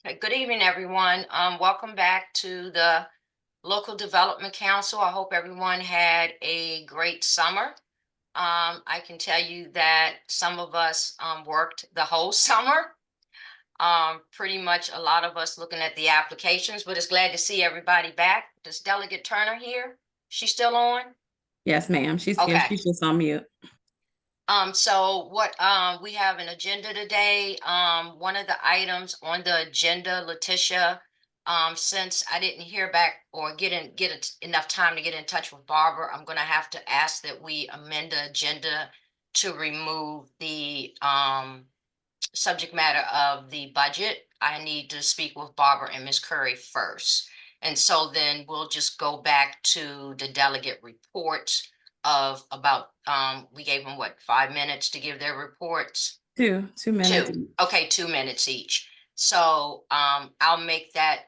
Okay, good evening, everyone. Welcome back to the Local Development Council. I hope everyone had a great summer. I can tell you that some of us worked the whole summer. Pretty much a lot of us looking at the applications, but it's glad to see everybody back. Does Delegate Turner here? She still on? Yes, ma'am. She's here. Okay. She's just on mute. So what we have an agenda today. One of the items on the agenda, Letitia, since I didn't hear back or enough time to get in touch with Barbara, I'm gonna have to ask that we amend the agenda to remove the subject matter of the budget. I need to speak with Barbara and Miss Curry first. And so then we'll just go back to the delegate report of about, we gave them what, 5 minutes to give their reports? 2 minutes. Two. Okay, 2 minutes each. So I'll make that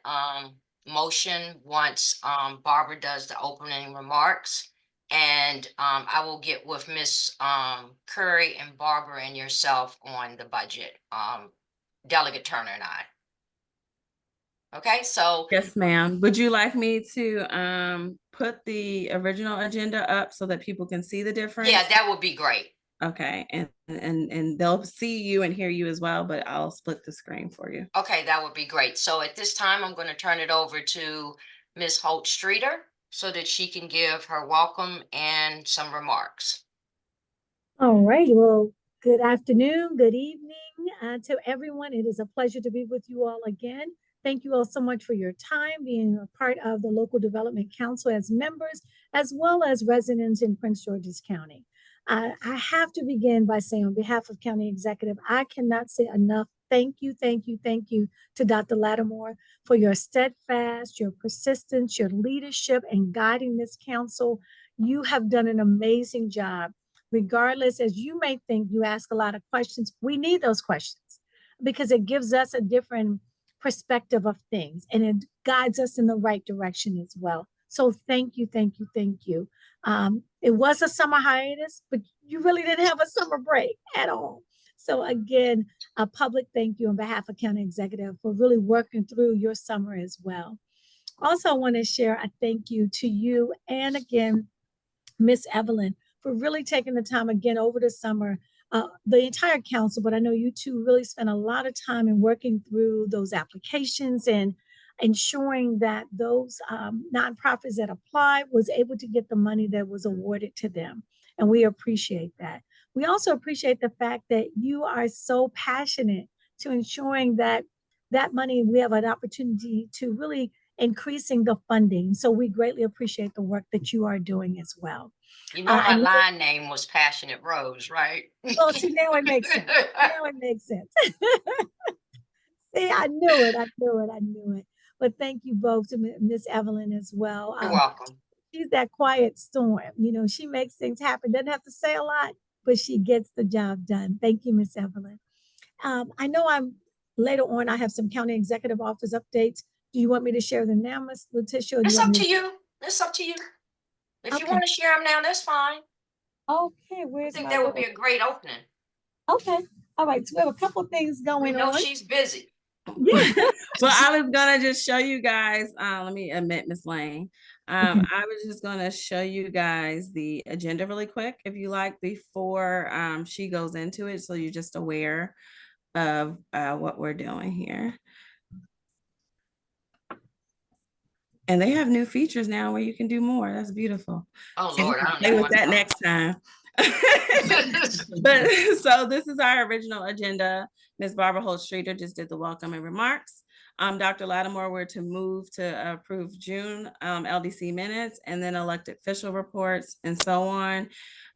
motion once Barbara does the opening remarks. And I will get with Miss Curry and Barbara and yourself on the budget. Delegate Turner and I. Okay, so Yes, ma'am. Would you like me to put the original agenda up so that people can see the difference? yeah, that would be great. Okay, and they'll see you and hear you as well, but I'll split the screen for you. Okay, that would be great. So at this time, I'm going to turn it over to Ms. Holt Streeter so that she can give her welcome and some remarks. All right. Well, good afternoon, good evening to everyone. It is a pleasure to be with you all again. Thank you all so much for your time being a part of the Local Development Council as members, as well as residents in Prince George's County. I have to begin by saying, on behalf of County Executive, I cannot say enough thank you to Dr. Lattimore for your steadfast, your persistence, your leadership, and guiding this council. You have done an amazing job. Regardless, as you may think, you ask a lot of questions. We need those questions because it gives us a different perspective of things and it guides us in the right direction as well. So thank you. It was a summer hiatus, but you really didn't have a summer break at all. So again, a public thank you on behalf of County Executive for really working through your summer as well. Also, I want to share a thank you to you and again, Miss Evelyn, for really taking the time again over the summer, the entire council, but I know you two really spent a lot of time in working through those applications and ensuring that those nonprofits that applied was able to get the money that was awarded to them. And we appreciate that. We also appreciate the fact that you are so passionate to ensuring that that money, we have an opportunity to really increasing the funding. So we greatly appreciate the work that you are doing as well. You know, my line name was Passionate Rose, right? Oh, see, now it makes sense. Now it makes sense. See, I knew it. But thank you both to Miss Evelyn as well. You're welcome. She's that quiet storm. You know, she makes things happen. Doesn't have to say a lot, but she gets the job done. Thank you, Miss Evelyn. I know later on, I have some county executive office updates. Do you want me to share them now, Miss Letitia? It's up to you. It's up to you. If you want to share them now, that's fine. Okay, I think that would be a great opening. Okay, all right. So we have a couple things going on. She's busy. Yeah. Well, I was gonna just show you guys. Let me admit, Miss Lane. I was just gonna show you guys the agenda really quick, if you like, before she goes into it, so you're just aware of what we're doing here. And they have new features now where you can do more. That's beautiful. Oh, so Lord, I don't play with that next time. But so this is our original agenda. Ms. Barbara Holt Streeter just did the welcome and remarks. Dr. Lattimore, we're to move to approve June LDC minutes and then elected official reports and so on.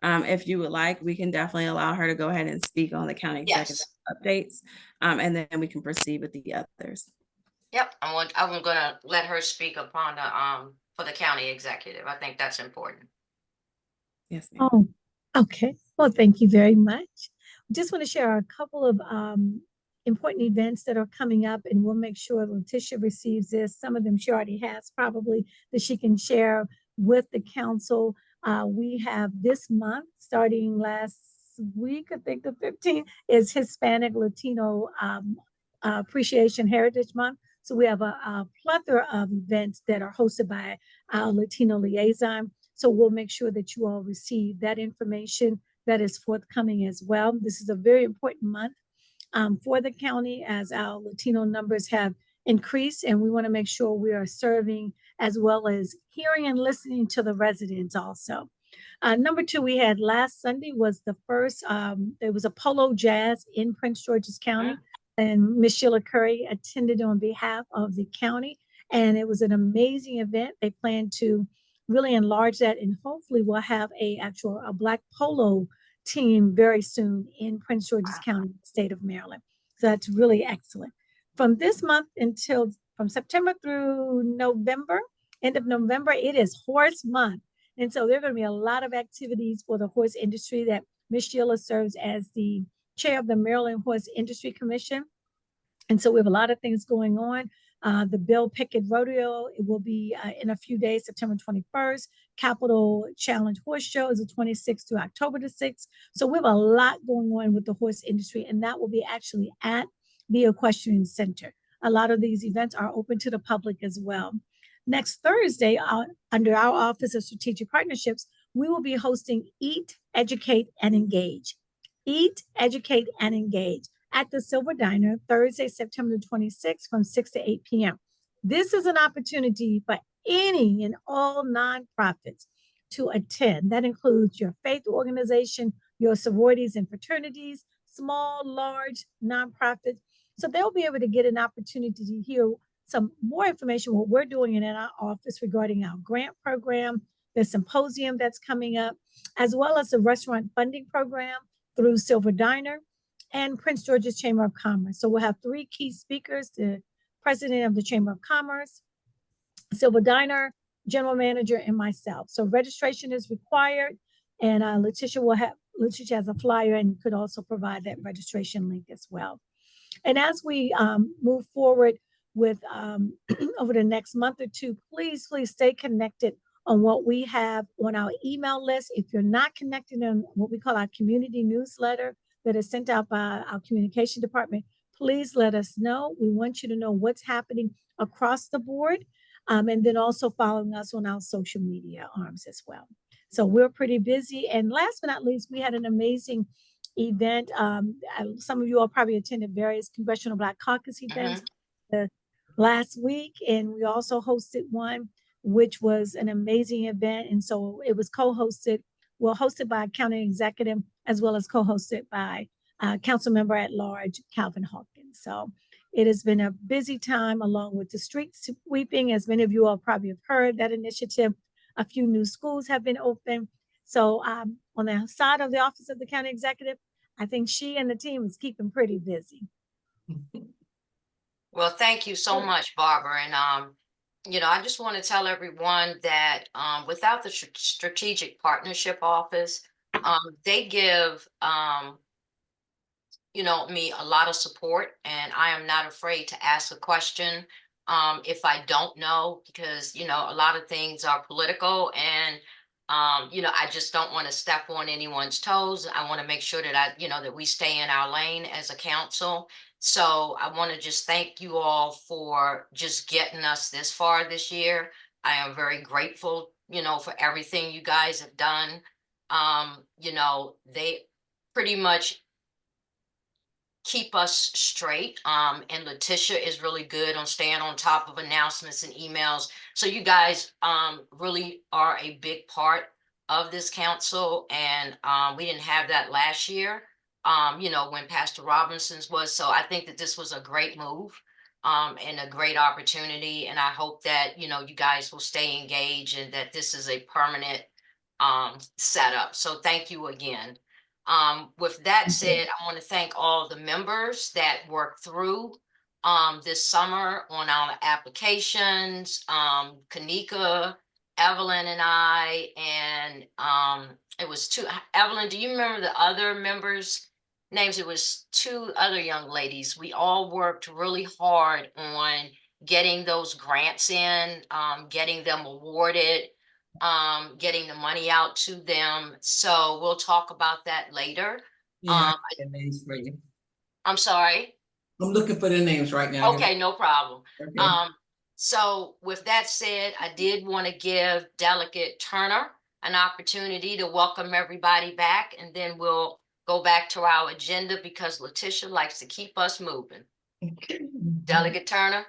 If you would like, we can definitely allow her to go ahead and speak on the county executive updates, and then we can proceed with the others. Yep, I'm going to let her speak upon the for the county executive. I think that's important. Yes, ma'am. Oh, okay. Well, thank you very much. Just want to share a couple of important events that are coming up, and we'll make sure Letitia receives this. Some of them she already has probably that she can share with the council. We have this month, starting last week, I think the 15th, is Hispanic Latino Appreciation Heritage Month. So we have a plethora of events that are hosted by our Latino liaison. So we'll make sure that you all receive that information that is forthcoming as well. This is a very important month for the county as our Latino numbers have increased, and we want to make sure we are serving as well as hearing and listening to the residents also. Number two, we had last Sunday was the first, there was a polo jazz in Prince George's County, and Miss Sheila Curry attended on behalf of the county, and it was an amazing event. They plan to really enlarge that, and hopefully we'll have a black polo team very soon in Prince George's County, state of Maryland. So that's really excellent. From this month until from September through November, end of November, it is Horse Month. And so there are going to be a lot of activities for the horse industry that Ms. Sheila serves as the chair of the Maryland Horse Industry Commission. And so we have a lot of things going on. The Bill Pickett Rodeo, it will be in a few days, September 21st. Capital Challenge Horse Show is the 26th to October the 6th. So we have a lot going on with the horse industry, and that will be actually at the Equestrian Center. A lot of these events are open to the public as well. Next Thursday, under our Office of Strategic Partnerships, we will be hosting Eat, Educate, and Engage. Eat, Educate, and Engage at the Silver Diner, Thursday, September 26th from 6 to 8 p.m. This is an opportunity for any and all nonprofits to attend. That includes your faith organization, your sororities and fraternities, small, large nonprofits. So they'll be able to get an opportunity to hear some more information, what we're doing in our office regarding our grant program, the symposium that's coming up, as well as the restaurant funding program through Silver Diner and Prince George's Chamber of Commerce. So we'll have three key speakers, the president of the Chamber of Commerce, Silver Diner, general manager, and myself. So registration is required, and Letitia has a flyer and could also provide that registration link as well. And as we move forward with over the next month or two, please stay connected on what we have on our email list. If you're not connected on what we call our community newsletter that is sent out by our communication department, please let us know. We want you to know what's happening across the board, and then also following us on our social media arms as well. So we're pretty busy. And last but not least, we had an amazing event. Some of you all probably attended various Congressional Black Caucus events last week, and we also hosted one, which was an amazing event. And so it was hosted by a county executive, as well as co-hosted by council member at large, Calvin Hawkins. So it has been a busy time, along with the street sweeping. As many of you all probably have heard that initiative, a few new schools have been opened. So on the side of the Office of the County Executive, I think she and the team is keeping pretty busy. Well, thank you so much, Barbara. And, I just want to tell everyone that without the Strategic Partnership Office, they give, me a lot of support, and I am not afraid to ask a question if I don't know, because, a lot of things are political, and, I just don't want to step on anyone's toes. I want to make sure that that we stay in our lane as a council. So I want to just thank you all for just getting us this far this year. I am very grateful, for everything you guys have done. They pretty much keep us straight. And Letitia is really good on staying on top of announcements and emails. So you guys really are a big part of this council. And we didn't have that last year, when Pastor Robinson's was. So I think that this was a great move and a great opportunity. And I hope that, you guys will stay engaged and that this is a permanent setup. So thank you again. With that said, I want to thank all the members that worked through this summer on our applications, Kanika, Evelyn, and I, and it was two. Evelyn, do you remember the other members' names? It was two other young ladies. We all worked really hard on getting those grants in, getting them awarded, getting the money out to them. So we'll talk about that later. Yeah, I'm sorry. I'm looking for the names right now. Okay, no problem. Okay. So with that said, I did want to give Delegate Turner an opportunity to welcome everybody back, and then we'll go back to our agenda because Letitia likes to keep us moving. Delegate Turner?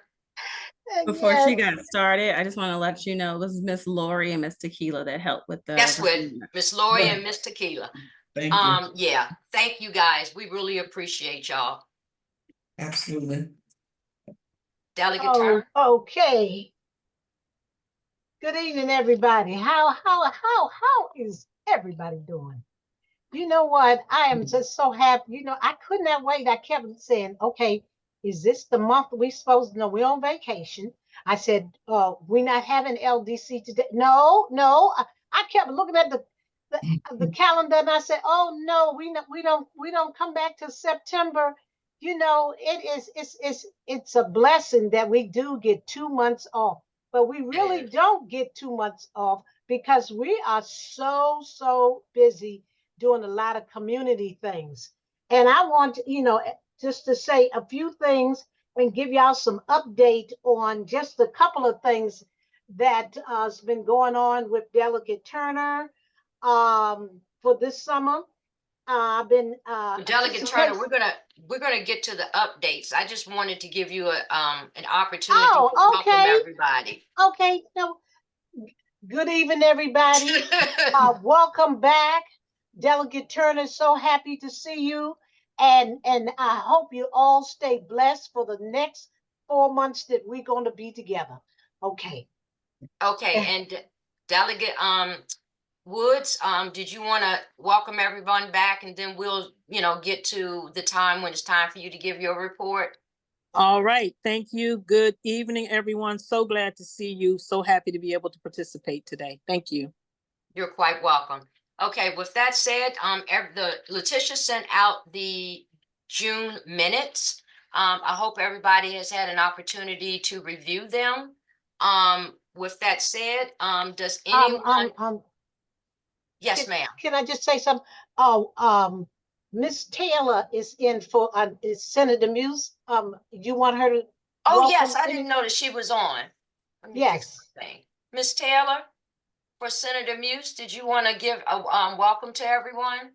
Before she got started, I just want to let you know, this is Miss Lori and Miss Tequila that helped with the. That's with agenda. Miss Lori and Miss Tequila. Thank you. Yeah, thank you guys. We really appreciate y'all. Absolutely. Delegate Oh, Turner? okay. Good evening, everybody. How is everybody doing? You know what? I am just so happy. You know, I could not wait. I kept saying, okay, is this the month we supposed to know we're on vacation? I said, we're not having LDC today. No, no. I kept looking at the calendar and I said, oh no, we don't come back till September. You know, it's a blessing that we do get 2 months off, but we really don't get 2 months off because we are so busy doing a lot of community things. And I want, just to say a few things and give y'all some update on just a couple of things that has been going on with Delegate Turner for this summer. I've been Delegate Turner, we're gonna get to the updates. I just wanted to give you an opportunity to welcome okay. everybody. Okay. No, good evening, everybody. Welcome back. Delegate Turner, so happy to see you. And I hope you all stay blessed for the next 4 months that we're going to be together. Okay. Okay, and Delegate Woods, did you want to welcome everyone back, and then we'll, get to the time when it's time for you to give your report? All right. Thank you. Good evening, everyone. So glad to see you. So happy to be able to participate today. Thank you. You're quite welcome. Okay, with that said, Letitia sent out the June minutes. I hope everybody has had an opportunity to review them. With that said, does anyone? Yes, ma'am. Can I just say something? Oh, Miss Taylor is in for is Senator Muse. You want her to Oh, welcome yes, I any- didn't know that she was on. Let me fix Yes. the thing. Miss Taylor, for Senator Muse, did you want to give a welcome to everyone?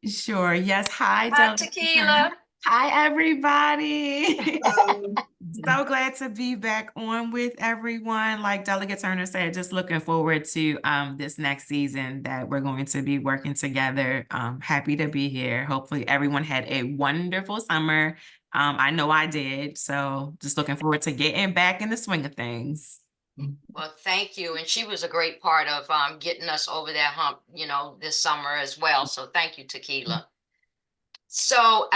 Sure. Yes. Hi, Hi, Delegate Tequila. Turner. Hi, everybody. So glad to be back on with everyone. Like Delegate Turner said, just looking forward to this next season that we're going to be working together. Happy to be here. Hopefully everyone had a wonderful summer. I know I did. So just looking forward to getting back in the swing of things. Well, thank you. And she was a great part of getting us over that hump, this summer as well. So thank you, Tequila. So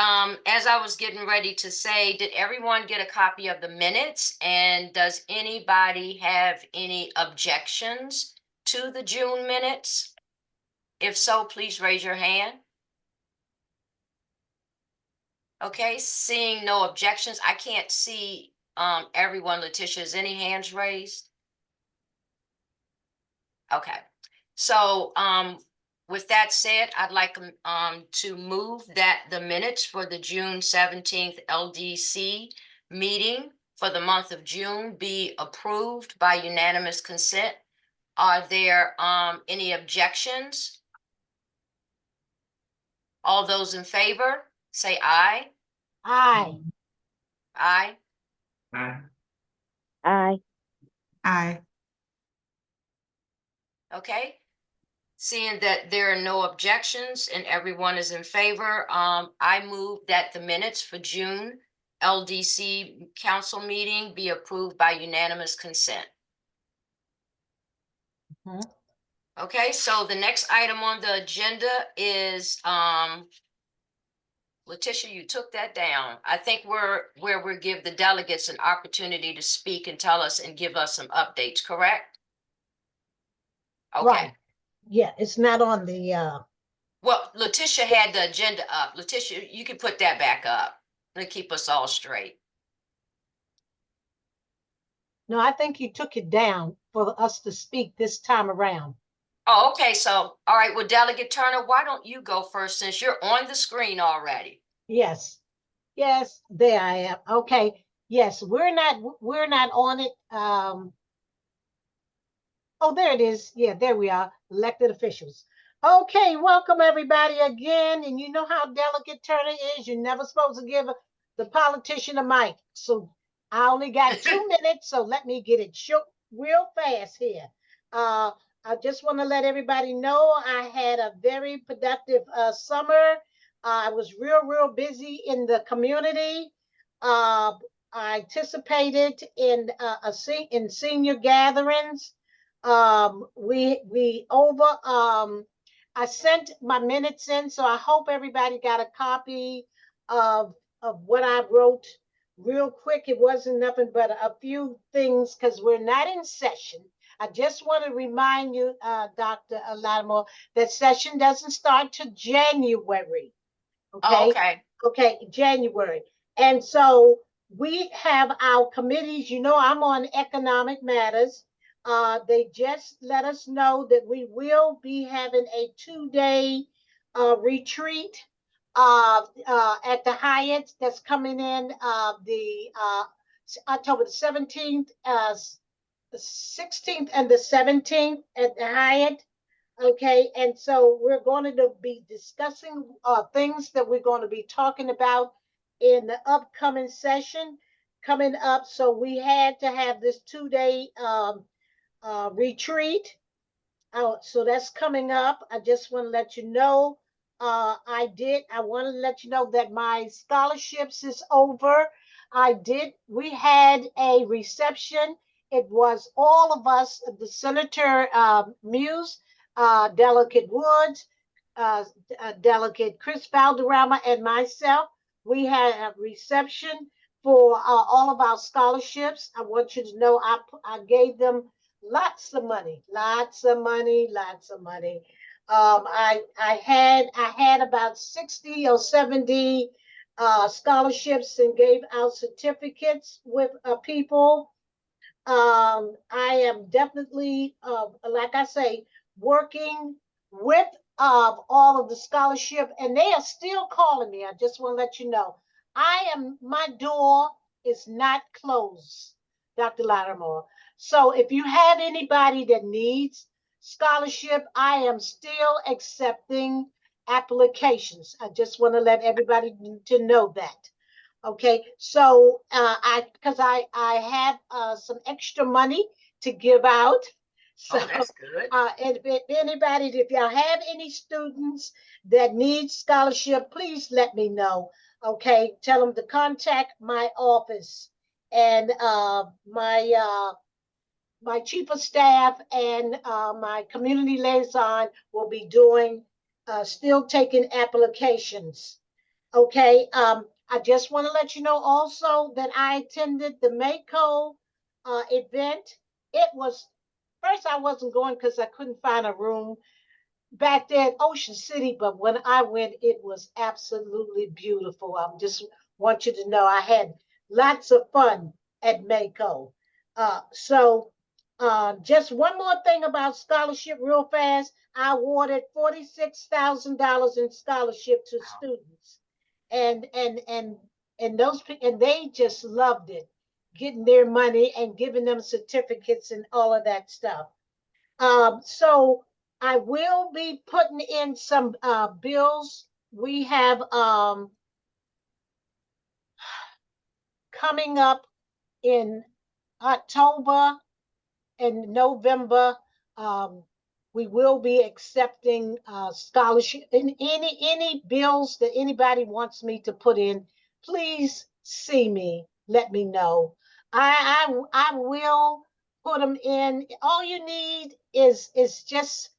as I was getting ready to say, did everyone get a copy of the minutes? And does anybody have any objections to the June minutes? If so, please raise your hand. Okay, seeing no objections, I can't see everyone. Letitia, is any hands raised? Okay, so with that said, I'd like to move that the minutes for the June 17th LDC meeting for the month of June be approved by unanimous consent. Are there any objections? All those in favor, say aye. Aye. Aye. Aye. Aye. Aye. Okay. Seeing that there are no objections and everyone is in favor, I move that the minutes for June LDC council meeting be approved by unanimous consent. Mhm. Okay, so the next item on the agenda is Letitia, you took that down. I think where we give the delegates an opportunity to speak and tell us and give us some updates, correct? Okay. Right. Yeah, it's not on the Well, Letitia had the agenda up. Letitia, you can put that back up to keep us all straight. no, I think you took it down for us to speak this time around. Oh, okay. So, all right. Well, Delegate Turner, why don't you go first since you're on the screen already? Yes. Yes, there I am. Okay. Yes, we're not on it. Oh, there it is. Yeah, there we are. Elected officials. Okay, welcome everybody again. And you know how delicate Turner is. You're never supposed to give the politician a mic. So I only got 2 minutes, so let me get it short, real fast here. Uh, I just want to let everybody know I had a very productive summer. I was real busy in the community. Uh, I participated in in senior gatherings. We over I sent my minutes in, so I hope everybody got a copy of what I wrote real quick. It wasn't nothing but a few things because we're not in session. I just want to remind you, Dr. Lattimore, that session doesn't start till January. Oh, Okay. okay. Okay, January. And so we have our committees. You know, I'm on economic matters. They just let us know that we will be having a 2 day retreat at the Hyatt that's coming in the October the 17th, 16th, and the 17th at the Hyatt. Okay, and so we're going to be discussing things that we're going to be talking about in the upcoming session coming up. So we had to have this 2 day retreat. So that's coming up. I just want to let you know. I want to let you know that my scholarships is over. We had a reception. It was all of us, the Senator Muse, Delegate Woods, uh, Delegate Chris Valderrama, and myself. We had a reception for all of our scholarships. I want you to know I gave them lots of money, lots of money, lots of money. I had about 60 or 70 scholarships and gave out certificates with people. I am definitely, like I say, working with all of the scholarship, and they are still calling me. I just want to let you know, my door is not closed, Dr. Lattimore. So if you have anybody that needs scholarship, I am still accepting applications. I just want to let everybody to know that. Okay, so because I have some extra money to give out. So Oh, that's good. and if anybody, if y'all have any students that need scholarship, please let me know. Okay, tell them to contact my office, and my chief of staff and my community liaison will be doing still taking applications. Okay. I just want to let you know also that I attended the Mako event. It was first I wasn't going because I couldn't find a room back there in Ocean City, but when I went, it was absolutely beautiful. I just want you to know I had lots of fun at Mako. Just one more thing about scholarship, real fast. I awarded $46,000 in scholarship to Wow. students, and and they just loved it, getting their money and giving them certificates and all of that stuff. So I will be putting in some bills. We have coming up in October and November. Um, we will be accepting scholarship and any bills that anybody wants me to put in. Please see me. Let me know. I will put them in. All you need is just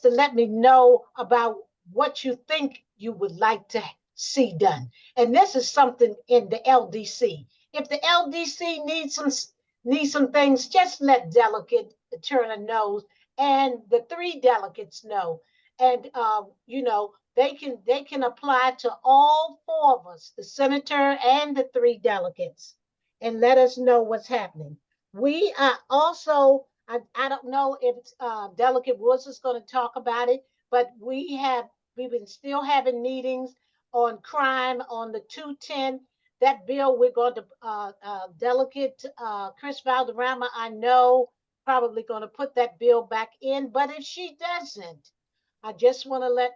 to let me know about what you think you would like to see done. And this is something in the LDC. If the LDC needs some things, just let Delegate Turner know and the three delegates know. And they can apply to all four of us, the senator and the three delegates, and let us know what's happening. We also, I don't know if Delegate Woods is going to talk about it, but we've been still having meetings on crime on the 210. That bill we're going to Delegate Chris Valderrama, I know, probably going to put that bill back in. But if she doesn't, I just want to let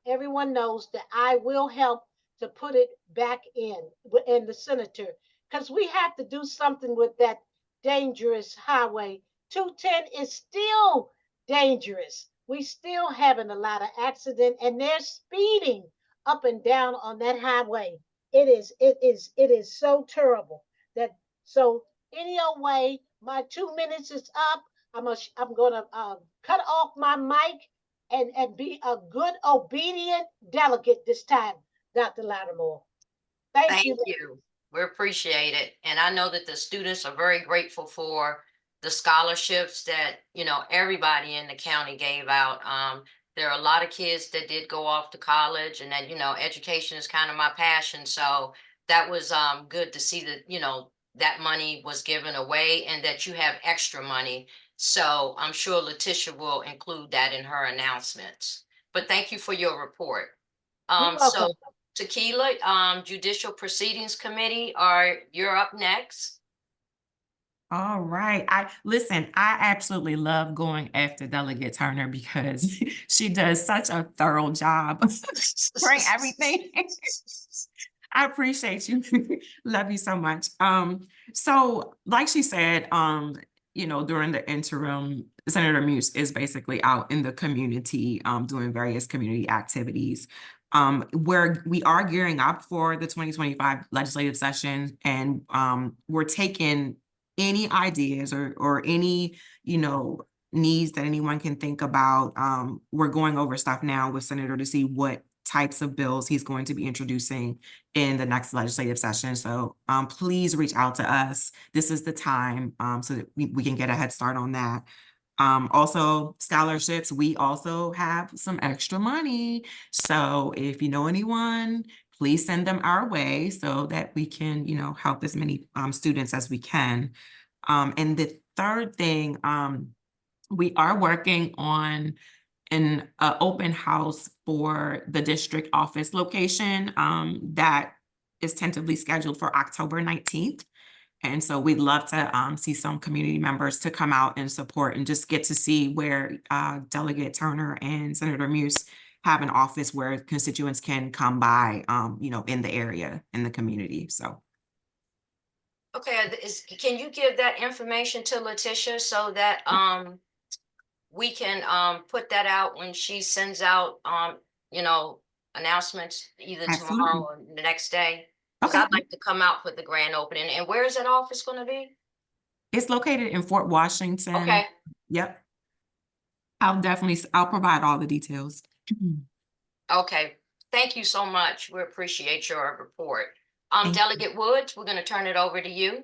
everyone knows that I will help to put it back in the senator, because we have to do something with that dangerous highway. 210 is still dangerous. We still having a lot of accident, and they're speeding up and down on that highway. It is so terrible that, so any old way, my 2 minutes is up. I'm gonna cut off my mic and be a good obedient delegate this time, Dr. Lattimore. Thank Thank you. you. We appreciate it. And I know that the students are very grateful for the scholarships that, everybody in the county gave out. There are a lot of kids that did go off to college, and that, education is kind of my passion. So that was good to see that, that money was given away and that you have extra money. So I'm sure Letitia will include that in her announcements. But thank you for your report. You're So welcome. Tequila, Judicial Proceedings Committee, you're up next. All right. I absolutely love going after Delegate Turner because she does such a thorough job covering everything. I appreciate you. Love you so much. So like she said, during the interim, Senator Muse is basically out in the community, doing various community activities. Where we are gearing up for the 2025 legislative session, and we're taking any ideas or any, needs that anyone can think about. We're going over stuff now with Senator to see what types of bills he's going to be introducing in the next legislative session. So please reach out to us. This is the time so that we can get a head start on that. Also scholarships, we also have some extra money. So if you know anyone, please send them our way so that we can, help as many students as we can. And the third thing, we are working on an open house for the district office location that is tentatively scheduled for October 19th. And so we'd love to see some community members to come out and support and just get to see where Delegate Turner and Senator Muse have an office where constituents can come by, in the area, in the community. So. Okay, can you give that information to Letitia so that we can put that out when she sends out announcements either Absolutely. tomorrow or the next day? Because Okay. I'd like to come out for the grand opening. And where is that office going to be? It's located in Fort Washington. Okay. Yep. I'll provide all the details. Okay. Thank you so much. We appreciate your report. Thank you. Delegate Woods, we're going to turn it over to you.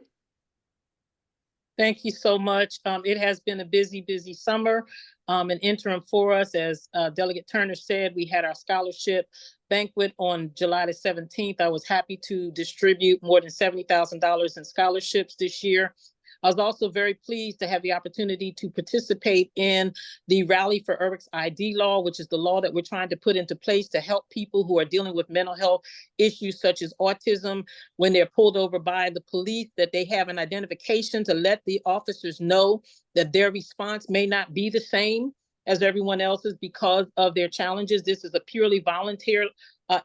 Thank you so much. It has been a busy, busy summer. An interim for us, as Delegate Turner said, we had our scholarship banquet on July the 17th. I was happy to distribute more than $70,000 in scholarships this year. I was also very pleased to have the opportunity to participate in the Rally for Eric's ID law, which is the law that we're trying to put into place to help people who are dealing with mental health issues such as autism when they're pulled over by the police, that they have an identification to let the officers know that their response may not be the same as everyone else's because of their challenges. This is a purely volunteer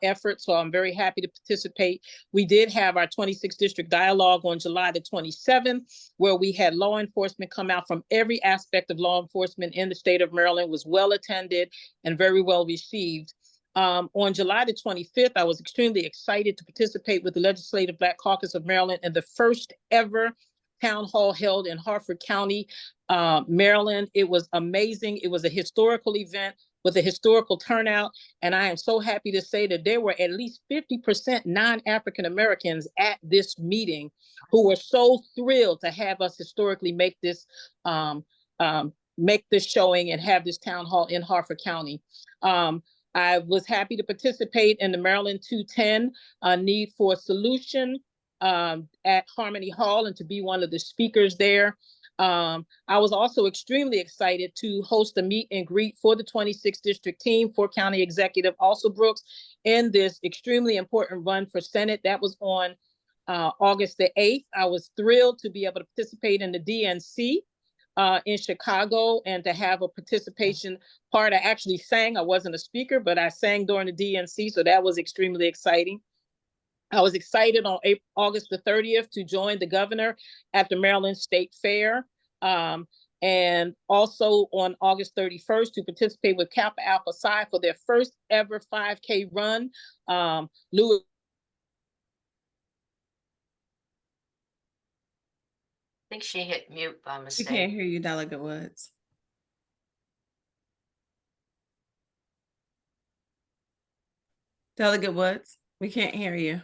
effort, so I'm very happy to participate. We did have our 26th district dialogue on July the 27th, where we had law enforcement come out from every aspect of law enforcement in the state of Maryland. Was well attended and very well received. On July the 25th, I was extremely excited to participate with the Legislative Black Caucus of Maryland in the first ever town hall held in Harford County, Maryland. It was amazing. It was a historical event with a historical turnout. And I am so happy to say that there were at least 50% non-African Americans at this meeting who were so thrilled to have us historically make this showing and have this town hall in Harford County. I was happy to participate in the Maryland 210 need for a solution at Harmony Hall and to be one of the speakers there. I was also extremely excited to host a meet and greet for the 26th district team for County Executive Also Brooks in this extremely important run for Senate. That was on August the 8th. I was thrilled to be able to participate in the DNC in Chicago and to have a participation part. I actually sang. I wasn't a speaker, but I sang during the DNC, so that was extremely exciting. I was excited on August the 30th to join the governor at the Maryland State Fair. And also on August 31st to participate with Kappa Alpha Psi for their first ever 5K run. Louis. I think she hit mute by We mistake. can't hear you, Delegate Woods. Delegate Woods, we can't hear you.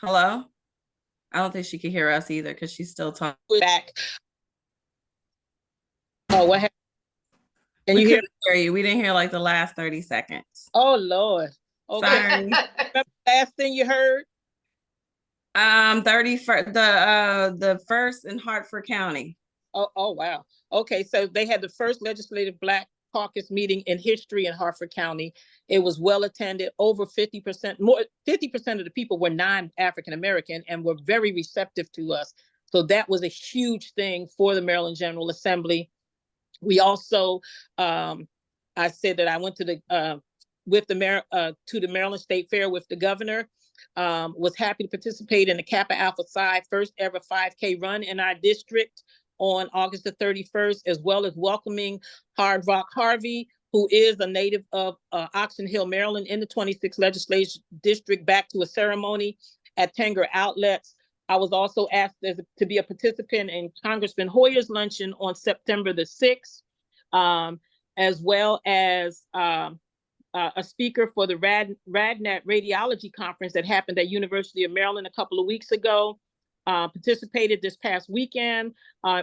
Hello? I don't think she can hear us either because she's still talking. Back. Oh, what happened? Can We you hear? couldn't hear you. We didn't hear like the last 30 seconds. Oh, Lord. Okay. Sorry. Remember the last thing you heard? 31st, the first in Hartford County. Oh, wow. Okay, so they had the first legislative Black caucus meeting in history in Hartford County. It was well attended. Over 50%, more 50% of the people were non-African American and were very receptive to us. So that was a huge thing for the Maryland General Assembly. We also, I said that I went to the Maryland State Fair with the governor. Was happy to participate in the Kappa Alpha Psi first ever 5K run in our district on August the 31st, as well as welcoming Hard Rock Harvey, who is a native of Oxon Hill, Maryland, in the 26th legislative district, back to a ceremony at Tanger Outlets. I was also asked to be a participant in Congressman Hoyer's luncheon on September the 6th, as well as a speaker for the RadNet Radiology Conference that happened at University of Maryland a couple of weeks ago. Participated this past weekend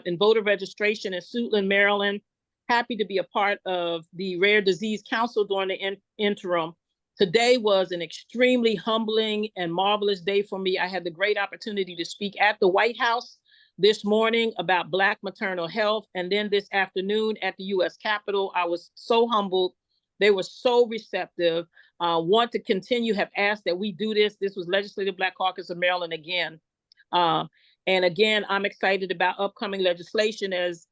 in voter registration in Suitland, Maryland. Happy to be a part of the Rare Disease Council during the interim. Today was an extremely humbling and marvelous day for me. I had the great opportunity to speak at the White House this morning about Black maternal health. And then this afternoon at the US Capitol, I was so humbled. They were so receptive, want to continue, have asked that we do this. This was Legislative Black Caucus of Maryland again. And again, I'm excited about upcoming legislation. As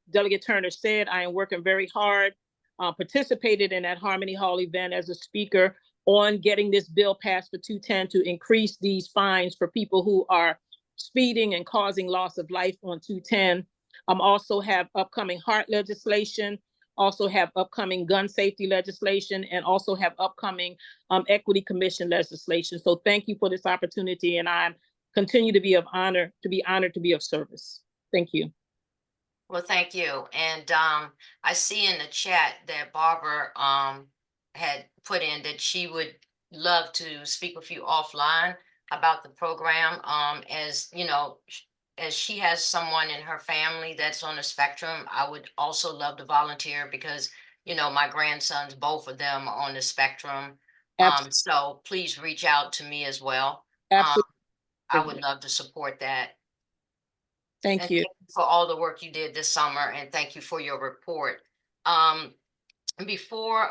Delegate Turner said, I am working very hard, participated in that Harmony Hall event as a speaker on getting this bill passed for 210 to increase these fines for people who are speeding and causing loss of life on 210. Also have upcoming heart legislation, also have upcoming gun safety legislation, and also have upcoming equity commission legislation. So thank you for this opportunity, and I'm continue to be honored to be of service. Thank you. Well, thank you. And I see in the chat that Barbara had put in that she would love to speak with you offline about the program. As you know, as she has someone in her family that's on the spectrum, I would also love to volunteer because, you know, my grandsons, both of them are on the spectrum. So please reach out to me as well. Absolutely. I would love to support that. Thank you. Thank you for all the work you did this summer, and thank you for your report. Before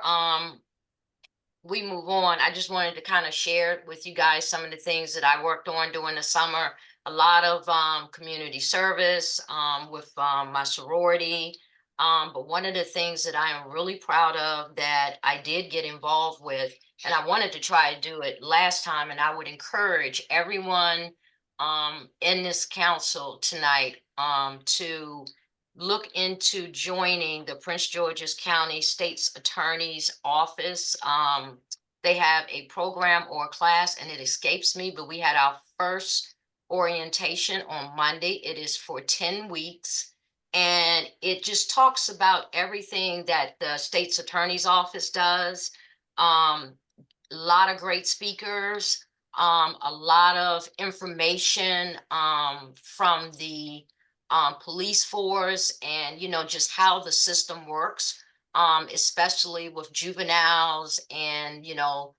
we move on, I just wanted to kind of share with you guys some of the things that I worked on during the summer. A lot of community service with my sorority. But one of the things that I am really proud of that I did get involved with, and I wanted to try to do it last time, and I would encourage everyone in this council tonight to look into joining the Prince George's County State's Attorney's Office. They have a program or a class, and it escapes me, but we had our first orientation on Monday. It is for 10 weeks, and it just talks about everything that the State's Attorney's Office does. A lot of great speakers, a lot of information from the police force, and you know, just how the system works, especially with juveniles and, you know,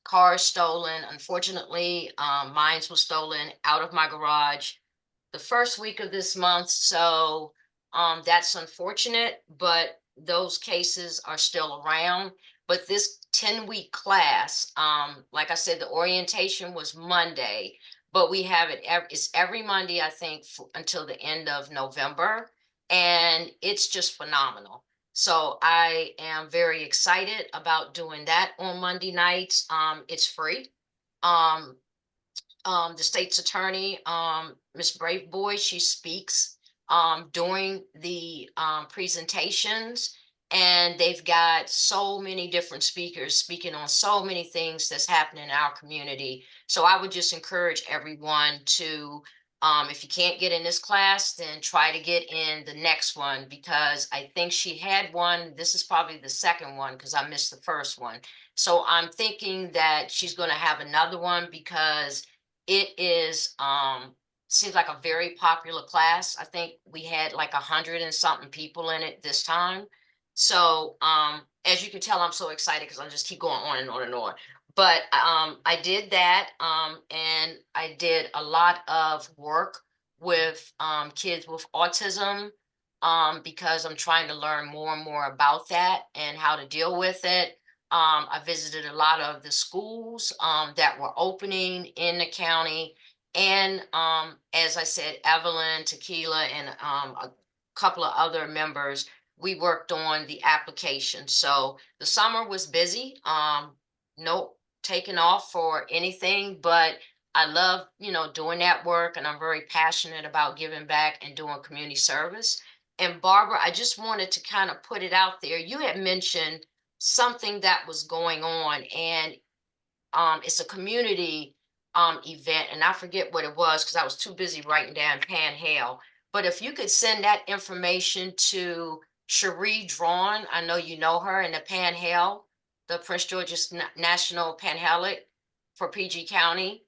cars stolen. Unfortunately, mine was stolen out of my garage the first week of this month. So That's unfortunate, but those cases are still around. But this 10-week class, like I said, the orientation was Monday, but we have it's every Monday, I think, until the end of November. And it's just phenomenal. So I am very excited about doing that on Monday nights. It's free. Um, the state's attorney, Ms. Braveboy, she speaks during the presentations, and they've got so many different speakers speaking on so many things that's happening in our community. So I would just encourage everyone to, if you can't get in this class, then try to get in the next one, because I think she had one. This is probably the second one because I missed the first one. So I'm thinking that she's going to have another one, because it is seems like a very popular class. I think we had like 100 and something people in it this time. So as you can tell, I'm so excited because I just keep going on and on and on. But I did that, and I did a lot of work with kids with autism, because I'm trying to learn more and more about that and how to deal with it. I visited a lot of the schools that were opening in the county. And as I said, Evelyn, Tequila, and a couple of other members, we worked on the application. So the summer was busy. No taking off for anything, but I love, doing that work, and I'm very passionate about giving back and doing community service. And Barbara, I just wanted to kind of put it out there. You had mentioned something that was going on, and it's a community event, and I forget what it was because I was too busy writing down Panhandle. But if you could send that information to Cherie Drawn, I know you know her, in the Panhandle, the Prince George's National Panhandle for PG County.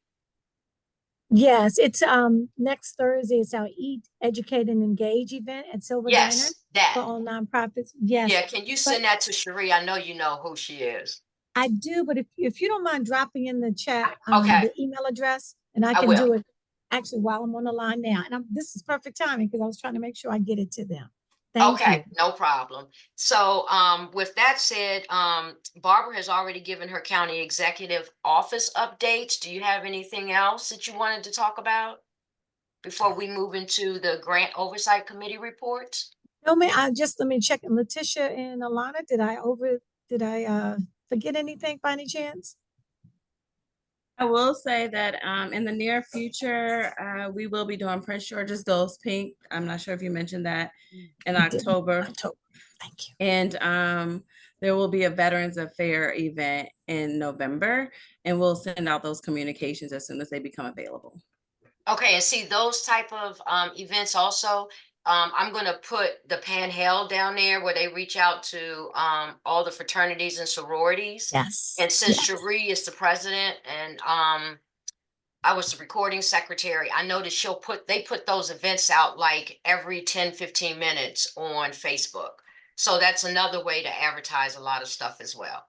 Yes, it's next Thursday. It's our Eat, Educate, and Engage event at Silver Diner Yes, for that. all nonprofits. Yes, Yeah, can you but send that to Cherie? I know you know who she is. I do. But if you don't mind dropping in the chat Okay, the email address, and I I can will. do it actually while I'm on the line now. And this is perfect timing because I was trying to make sure I get it to them. Thank you. Okay, no problem. So with that said, Barbara has already given her county executive office updates. Do you have anything else that you wanted to talk about before we move into the grant oversight committee reports? No, man, let me check. Letitia and Alana, did I forget anything by any chance? I will say that in the near future, we will be doing Prince George's Goes Pink. I'm not sure if you mentioned that in I did. October. Thank you. And there will be a Veterans Affair event in November, and we'll send out those communications as soon as they become available. Okay, and see those type of events also. I'm going to put the Panhandle down there where they reach out to all the fraternities and sororities. Yes. And since Yes. Cherie is the president, and I was the recording secretary, I noticed they put those events out like every 10-15 minutes on Facebook. So that's another way to advertise a lot of stuff as well.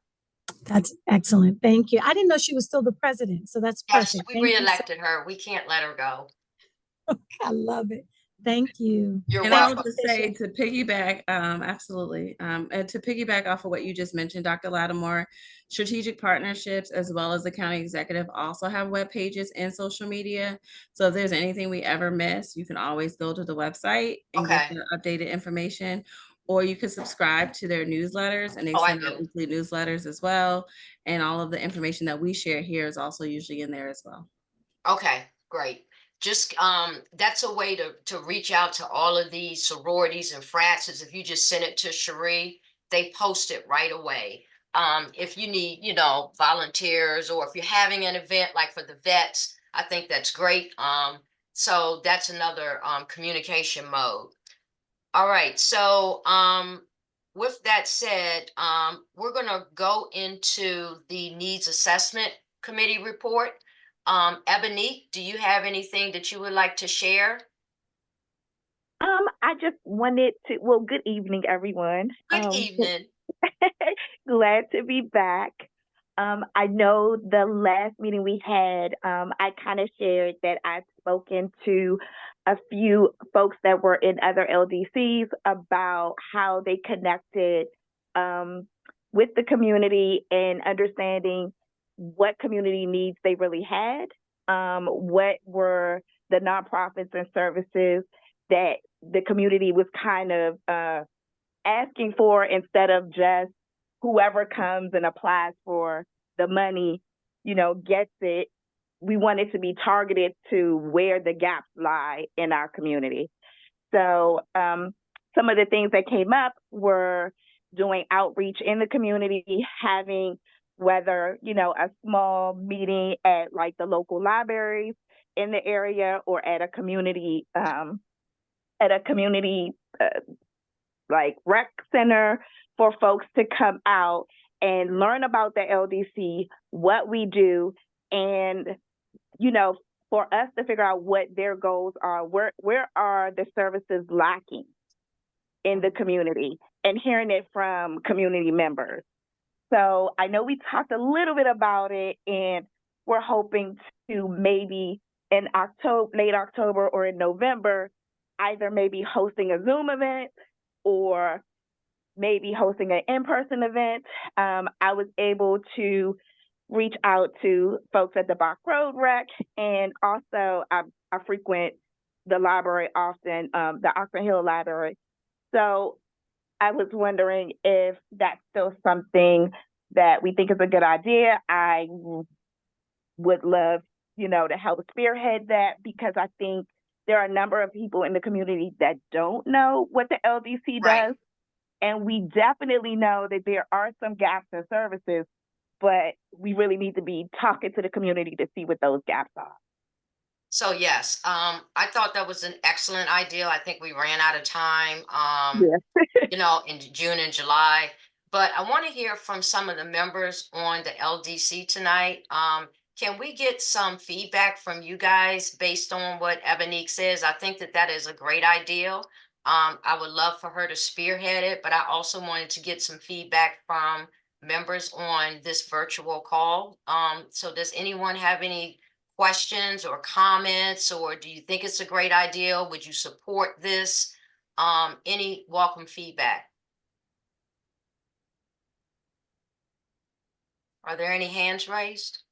That's excellent. Thank you. I didn't know she was still the president, so that's Yes, perfect. we Thank you. reelected her. We can't let her go. I love it. Thank you. You're And I welcome. would just say to piggyback, absolutely, and to piggyback off of what you just mentioned, Dr. Lattimore, strategic partnerships as well as the county executive also have web pages and social media. So if there's anything we ever miss, you can always go to the website and get the updated information, or you can subscribe to their newsletters, and they send out weekly newsletters as well. And all of the information that we share here is also usually in there as well. Okay, great. Just that's a way to reach out to all of these sororities and frats, is if you just send it to Cherie, they post it right away. If you need, volunteers, or if you're having an event like for the vets, I think that's great. So that's another communication mode. All right, so with that said, we're gonna go into the needs assessment committee report. Ebony, do you have anything that you would like to share? I just wanted to, well, good evening, everyone. Good evening. Glad to be back. I know the last meeting we had, I kind of shared that I've spoken to a few folks that were in other LDCs about how they connected with the community and understanding what community needs they really had, what were the nonprofits and services that the community was kind of asking for, instead of just whoever comes and applies for the money, gets it. We want it to be targeted to where the gaps lie in our community. So some of the things that came up were doing outreach in the community, having whether, a small meeting at like the local libraries in the area or at a community like rec center, for folks to come out and learn about the LDC, what we do, and for us to figure out what their goals are, where are the services lacking in the community, and hearing it from community members. So I know we talked a little bit about it, and we're hoping to maybe in late October or in November, either maybe hosting a Zoom event or maybe hosting an in-person event. I was able to reach out to folks at the Bach Road Rec, and also I frequent the library often, the Oxford Hill Library. So I was wondering if that's still something that we think is a good idea. I would love, to help spearhead that, because I think there are a number of people in the community that don't know what the LDC Right. does. And we definitely know that there are some gaps in services, but we really need to be talking to the community to see what those gaps are. So yes, I thought that was an excellent idea. I think we ran out of time, in June and July. But I want to hear from some of the members on the LDC tonight. Can we get some feedback from you guys based on what Ebonique says? I think that that is a great idea. I would love for her to spearhead it, but I also wanted to get some feedback from members on this virtual call. So does anyone have any questions or comments, or do you think it's a great idea? Would you support this? Any welcome feedback? Are there any hands raised?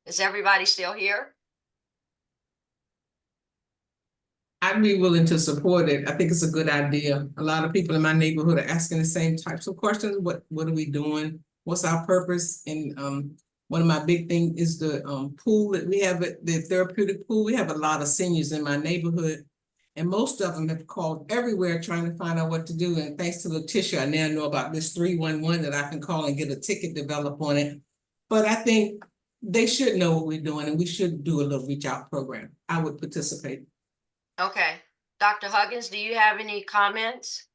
Is everybody still here? I'd be willing to support it. I think it's a good idea. A lot of people in my neighborhood are asking the same types of questions. What are we doing? What's our purpose? And one of my big things is the pool that we have, the therapeutic pool. We have a lot of seniors in my neighborhood, and most of them have called everywhere trying to find out what to do. And thanks to Letitia, I now know about this 311 that I can call and get a ticket developed on it. But I think they should know what we're doing, and we should do a little reach out program. I would participate. Okay. Dr. Huggins, do you have any comments?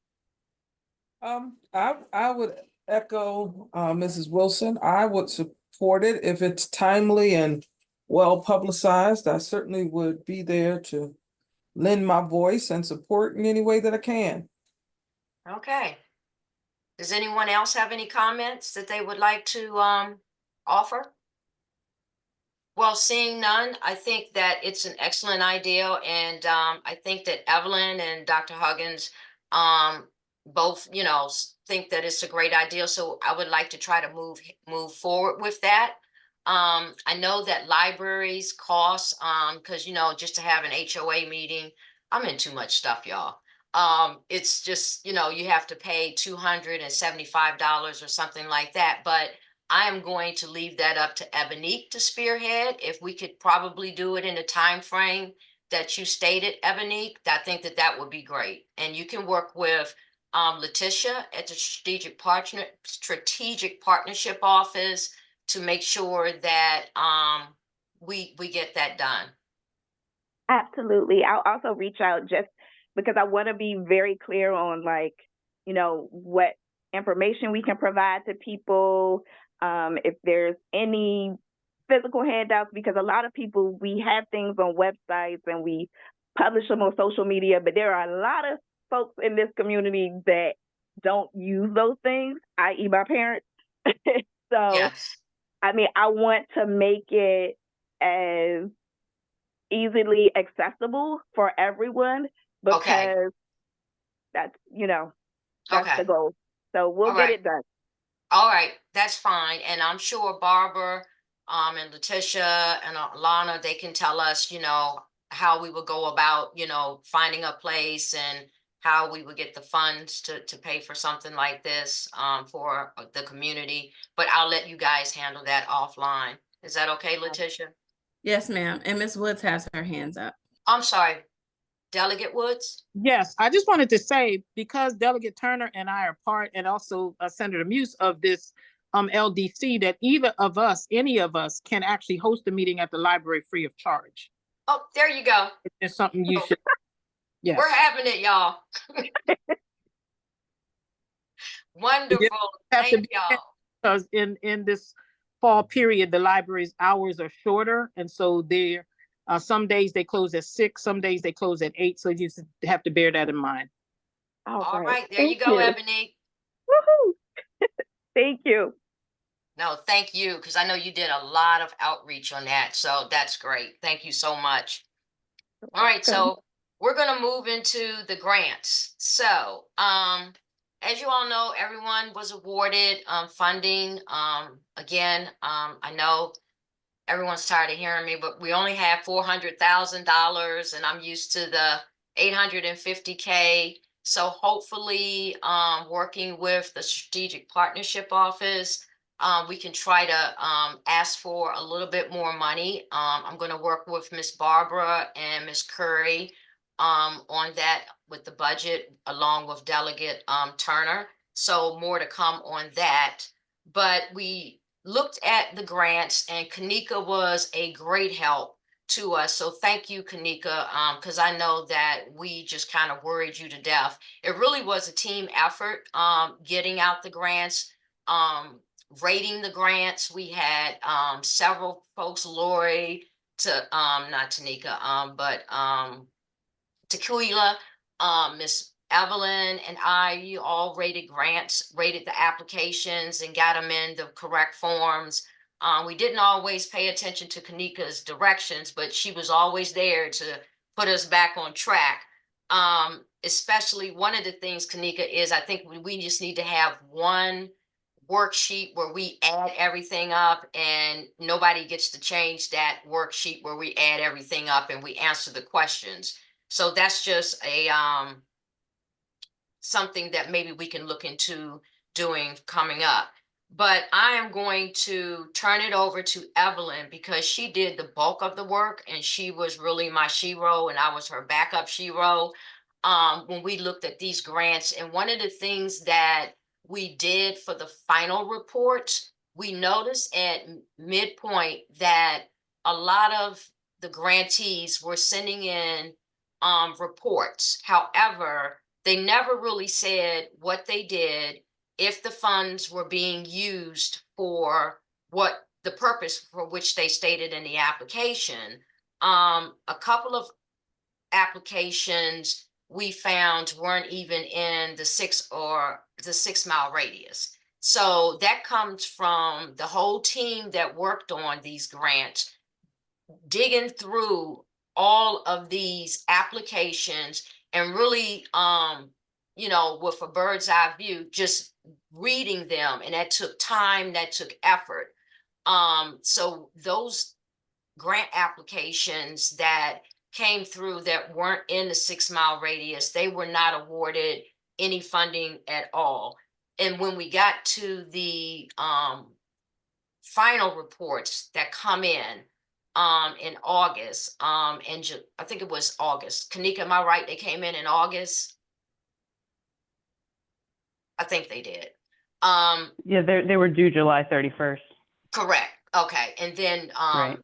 I would echo Mrs. Wilson. I would support it if it's timely and well publicized. I certainly would be there to lend my voice and support in any way that I can. Okay. Does anyone else have any comments that they would like to offer? Well, seeing none, I think that it's an excellent idea, and I think that Evelyn and Dr. Huggins both, think that it's a great idea. So I would like to try to move forward with that. I know that libraries cost, because just to have an HOA meeting, I'm in too much stuff, y'all. It's just, you have to pay $275 or something like that, but I am going to leave that up to Ebonique to spearhead. If we could probably do it in the time frame that you stated, Ebonique, I think that that would be great. And you can work with Letitia at the Strategic Partnership Office to make sure that we get that done. Absolutely. I'll also reach out just because I want to be very clear on what information we can provide to people. If there's any physical handouts, because a lot of people, we have things on websites and we publish them on social media, but there are a lot of folks in this community that don't use those things, i.e. my parents. So, Yes. I want to make it as easily accessible for everyone Okay, because that's, that's okay, the goal. So we'll all get right. it done. All right, that's fine. And I'm sure Barbara, and Letitia and Alana, they can tell us, how we would go about, finding a place and how we would get the funds to pay for something like this, for the community. But I'll let you guys handle that offline. Is that okay, Letitia? Yes, ma'am. And Ms. Woods has her hands up. I'm sorry, Delegate Woods? Yes, I just wanted to say, because Delegate Turner and I are part, and also Senator Muse, of this LDC, that either of us, any of us, can actually host a meeting at the library free of charge. Oh, there you go. It's something you should, yes. We're having it, y'all. Wonderful. Have to Thank be, y'all. because in this fall period, the library's hours are shorter, and so they're some days they close at 6, some days they close at 8. So you just have to bear that in mind. All right. right, there you go, Ebony. Woohoo! Thank you. No, thank you, because I know you did a lot of outreach on that. So that's great. Thank you so much. All right, so we're gonna move into the grants. So, as you all know, everyone was awarded funding. Again, I know everyone's tired of hearing me, but we only have $400,000, and I'm used to the 850K. So hopefully, working with the Strategic Partnership Office, we can try to ask for a little bit more money. I'm going to work with Miss Barbara and Miss Curry on that with the budget, along with Delegate Turner. So more to come on that. But we looked at the grants, and Kanika was a great help to us. So thank you, Kanika, because I know that we just kind of worried you to death. It really was a team effort, getting out the grants, rating the grants. We had several folks, Lori, not Tanika, but Tequila, Miss Evelyn and I, you all rated grants, rated the applications and got them in the correct forms. We didn't always pay attention to Kanika's directions, but she was always there to put us back on track. Especially one of the things, Kanika, is I think we just need to have one worksheet where we add everything up, and nobody gets to change that worksheet where we add everything up and we answer the questions. So that's just a something that maybe we can look into doing coming up. But I am going to turn it over to Evelyn, because she did the bulk of the work, and she was really my shero, and I was her backup shero when we looked at these grants. And one of the things that we did for the final report, we noticed at midpoint that a lot of the grantees were sending in reports. However, they never really said what they did, if the funds were being used for what the purpose for which they stated in the application. A couple of applications we found weren't even in the 6 mile radius. So that comes from the whole team that worked on these grants, digging through all of these applications and really, with a bird's eye view, just reading them. And that took time, that took effort. So those grant applications that came through that weren't in the 6 mile radius, they were not awarded any funding at all. And when we got to the final reports that come in August, I think it was August. Kanika, am I right? They came in August. I think they did. Yeah, they were due July 31st. Correct. Okay. And then Right.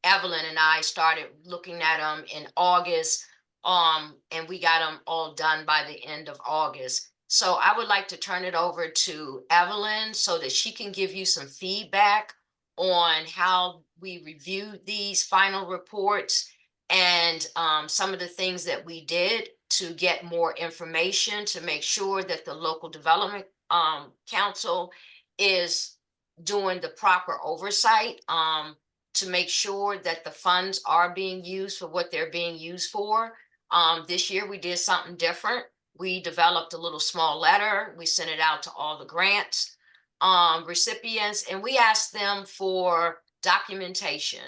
Evelyn and I started looking at them in August, and we got them all done by the end of August. So I would like to turn it over to Evelyn so that she can give you some feedback on how we reviewed these final reports, and some of the things that we did to get more information to make sure that the local development council is doing the proper oversight to make sure that the funds are being used for what they're being used for. This year we did something different. We developed a little small letter. We sent it out to all the grants recipients, and we asked them for documentation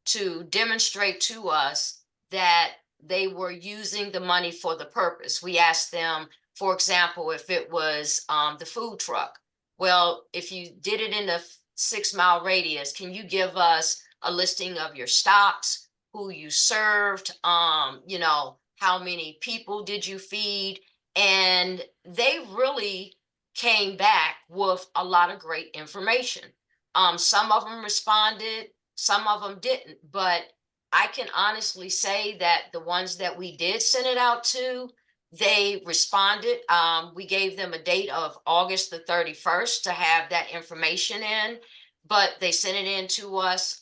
to demonstrate to us that they were using the money for the purpose. We asked them, for example, if it was the food truck. Well, if you did it in a 6-mile radius, can you give us a listing of your stops, who you served, you know, how many people did you feed? And they really came back with a lot of great information. Some of them responded, some of them didn't, but I can honestly say that the ones that we did send it out to, they responded. We gave them a date of August the 31st to have that information in, but they sent it in to us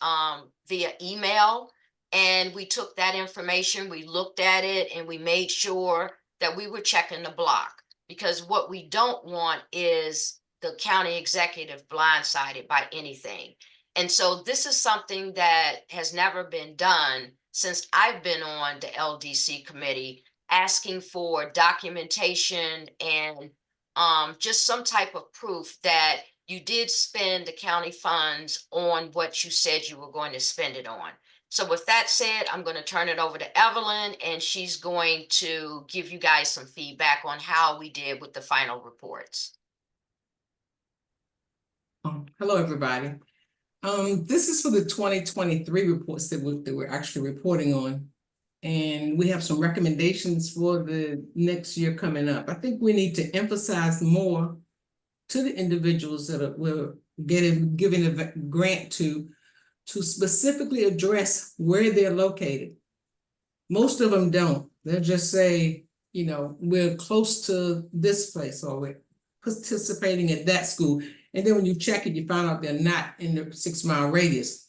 via email. And we took that information, we looked at it, and we made sure that we were checking the block. Because what we don't want is the county executive blindsided by anything. And so this is something that has never been done since I've been on the LDC committee, asking for documentation and just some type of proof that you did spend the county funds on what you said you were going to spend it on. So with that said, I'm going to turn it over to Evelyn, and she's going to give you guys some feedback on how we did with the final reports. Hello, everybody. This is for the 2023 reports that we're actually reporting on. And we have some recommendations for the next year coming up. I think we need to emphasize more to the individuals that we're giving a grant to specifically address where they're located. Most of them don't. They'll just say, you know, we're close to this place, or we're participating at that school. And then when you check it, you find out they're not in the 6-mile radius.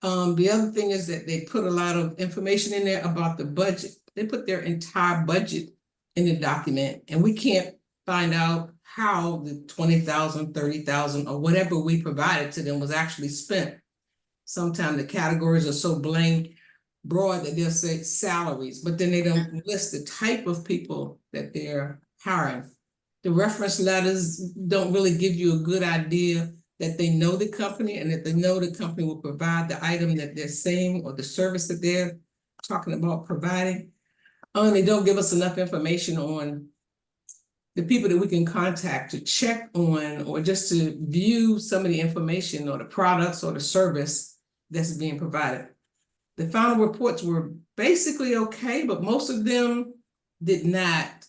The other thing is that they put a lot of information in there about the budget. They put their entire budget in the document, and we can't find out how the 20,000, 30,000, or whatever we provided to them was actually spent. Sometimes the categories are so broad that they'll say salaries, but then they don't list the type of people that they're hiring. The reference letters don't really give you a good idea that they know the company and that they know the company will provide the item that they're saying or the service that they're talking about providing. And they don't give us enough information on the people that we can contact to check on, or just to view some of the information or the products or the service that's being provided. The final reports were basically okay, but most of them did not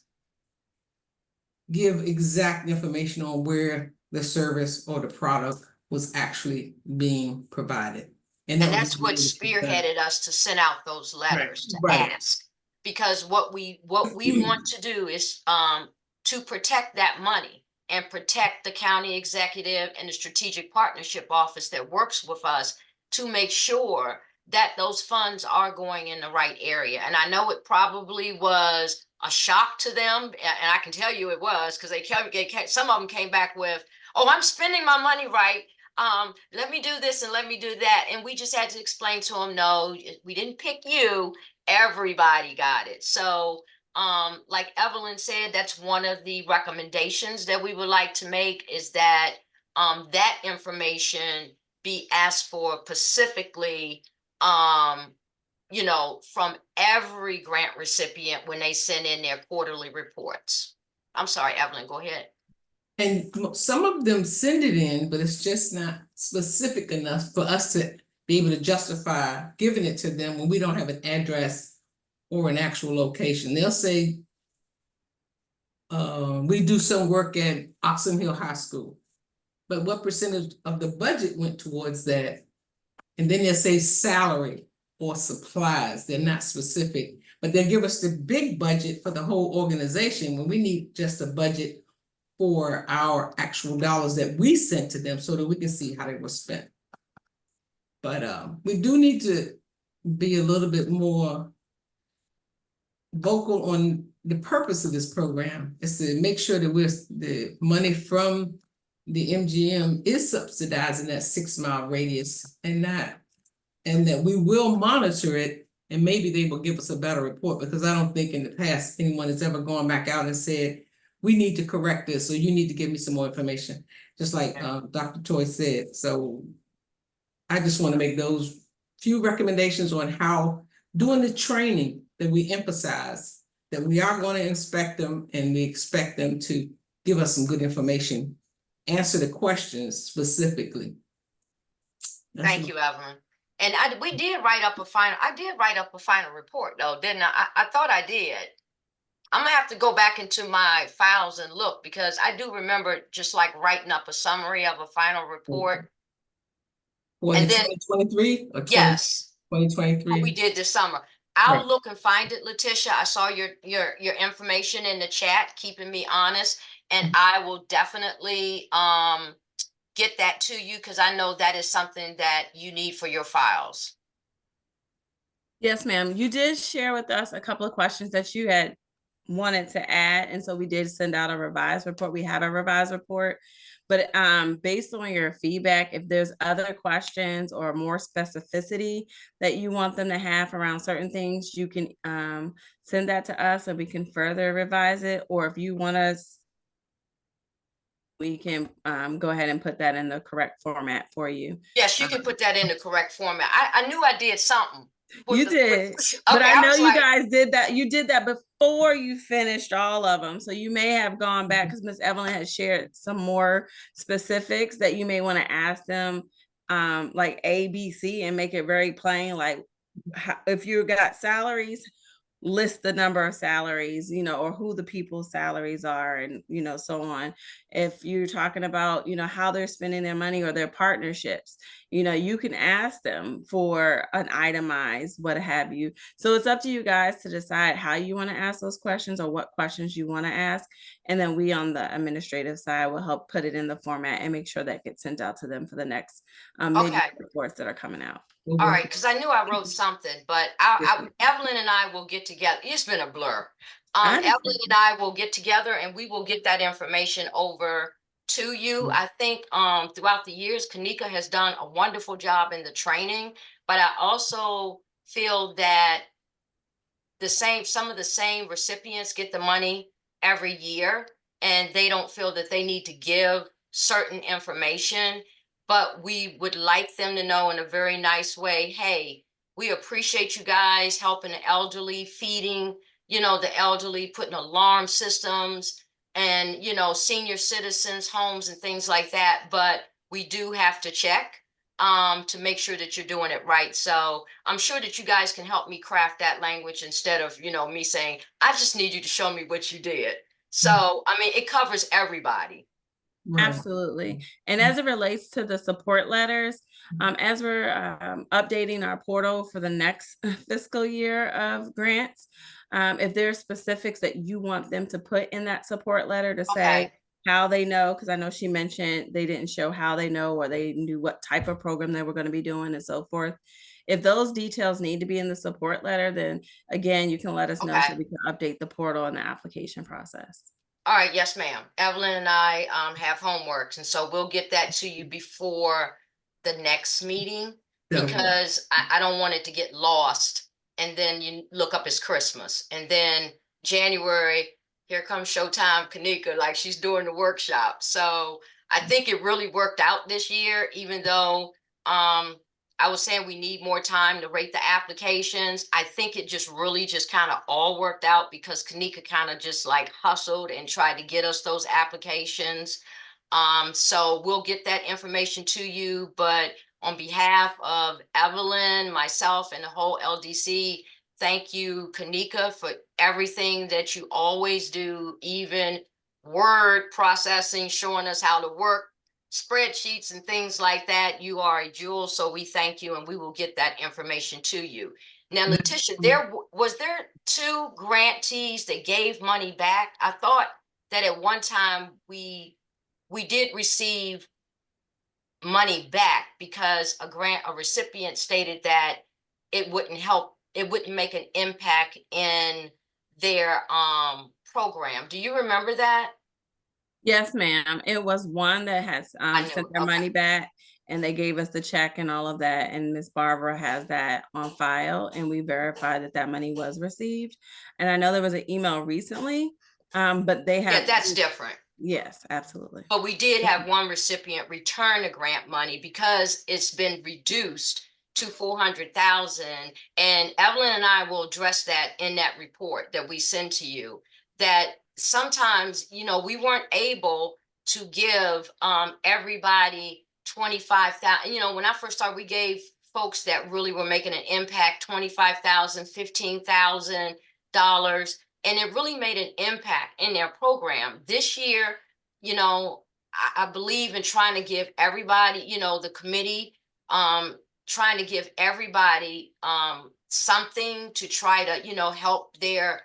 give exact information on where the service or the product was actually being provided. And that's what spearheaded us to send out those letters to ask, because what we want to do is to protect that money and protect the county executive and the strategic partnership office that works with us to make sure that those funds are going in the right area. And I know it probably was a shock to them, and I can tell you it was, because some of them came back with, oh, I'm spending my money right. Let me do this and let me do that. And we just had to explain to them, no, we didn't pick you. Everybody got it. So like Evelyn said, that's one of the recommendations that we would like to make, is that that information be asked for specifically, you know, from every grant recipient when they send in their quarterly reports. I'm sorry, Evelyn, go ahead. And some of them send it in, but it's just not specific enough for us to be able to justify giving it to them when we don't have an address or an actual location. They'll say, we do some work at Oxon Hill High School, but what percentage of the budget went towards that? And then they'll say salary or supplies. They're not specific, but they'll give us the big budget for the whole organization when we need just a budget for our actual dollars that we sent to them so that we can see how they were spent. But we do need to be a little bit more vocal on the purpose of this program, is to make sure that the money from the MGM is subsidizing that 6-mile radius and not and that we will monitor it, and maybe they will give us a better report, because I don't think in the past anyone has ever gone back out and said, we need to correct this, or you need to give me some more information, just like Dr. Toy said. So I just want to make those few recommendations on how, during the training, that we emphasize that we are going to inspect them, and we expect them to give us some good information, answer the questions specifically. Thank you, Evelyn. And I did write up a final report though, didn't I? I thought I did. I'm gonna have to go back into my files and look, because I do remember just like writing up a summary of a final report. What, And in then 2023 or yes, what 2023? we did this summer. I'll Right. look and find it, Letitia. I saw your information in the chat, keeping me honest, and I will definitely get that to you, because I know that is something that you need for your files. Yes, ma'am. You did share with us a couple of questions that you had wanted to add. And so we did send out a revised report. We have a revised report. But based on your feedback, if there's other questions or more specificity that you want them to have around certain things, you can send that to us and we can further revise it. Or if you want us, we can go ahead and put that in the correct format for you. Yes, you can put that in the correct format. I knew I did something. You did, but Okay, I know was you like, guys did that. You did that before you finished all of them. So you may have gone back, because Miss Evelyn has shared some more specifics that you may want to ask them, like A, B, C, and make it very plain. Like if you got salaries, list the number of salaries, or who the people's salaries are, and so on. If you're talking about how they're spending their money or their partnerships, you can ask them for an itemized what have you. So it's up to you guys to decide how you want to ask those questions or what questions you want to ask, and then we on the administrative side will help put it in the format and make sure that gets sent out to them for the next okay, reports that are coming out. all right, because I knew I wrote something, but Evelyn and I will get together. It's been a blur. Evelyn and I will get together and we will get that information over to you. I think throughout the years, Kanika has done a wonderful job in the training, but I also feel that some of the same recipients get the money every year, and they don't feel that they need to give certain information, but we would like them to know in a very nice way, hey, we appreciate you guys helping the elderly, feeding, the elderly, putting alarm systems and, senior citizens homes and things like that. But we do have to check to make sure that you're doing it right. So I'm sure that you guys can help me craft that language instead of, me saying, I just need you to show me what you did. So, I mean, it covers everybody. Right. Absolutely. And as it relates to the support letters, as we're updating our portal for the next fiscal year of grants, if there are specifics that you want them to put in that support letter to say how they know, because I know she mentioned they didn't show how they know, or they knew what type of program they were going to be doing and so forth. If those details need to be in the support letter, then again, you can let us know so we can update the portal and the application process. All right, yes, ma'am. Evelyn and I have homeworks, and so we'll get that to you before the next meeting, because I don't want it to get lost. And then you look up it's Christmas, and then January, here comes Showtime Kanika, like she's doing the workshop. So I think it really worked out this year, even though I was saying we need more time to rate the applications. I think it just really just kind of all worked out because Kanika kind of just like hustled and tried to get us those applications. So we'll get that information to you, but on behalf of Evelyn, myself, and the whole LDC, thank you, Kanika, for everything that you always do, even word processing, showing us how to work spreadsheets and things like that. You are a jewel, so we thank you, and we will get that information to you. Now, Letitia, was there 2 grantees that gave money back? I thought that at one time we did receive money back because a recipient stated that it wouldn't make an impact in their program. Do you remember that? Yes, ma'am. It was one that has sent their money back, and they gave us the check and all of that. And Miss Barbara has that on file, and we verified that that money was received. And I know there was an email recently, but they Yeah, have. that's different. Yes, absolutely. But we did have one recipient return the grant money because it's been reduced to 400,000. And Evelyn and I will address that in that report that we send to you, that sometimes, you know, we weren't able to give everybody 25,000. You know, when I first started, we gave folks that really were making an impact 25,000, $15,000, and it really made an impact in their program. This year, you know, I believe in trying to give everybody, you know, the committee, trying to give everybody something to try to, you know, help their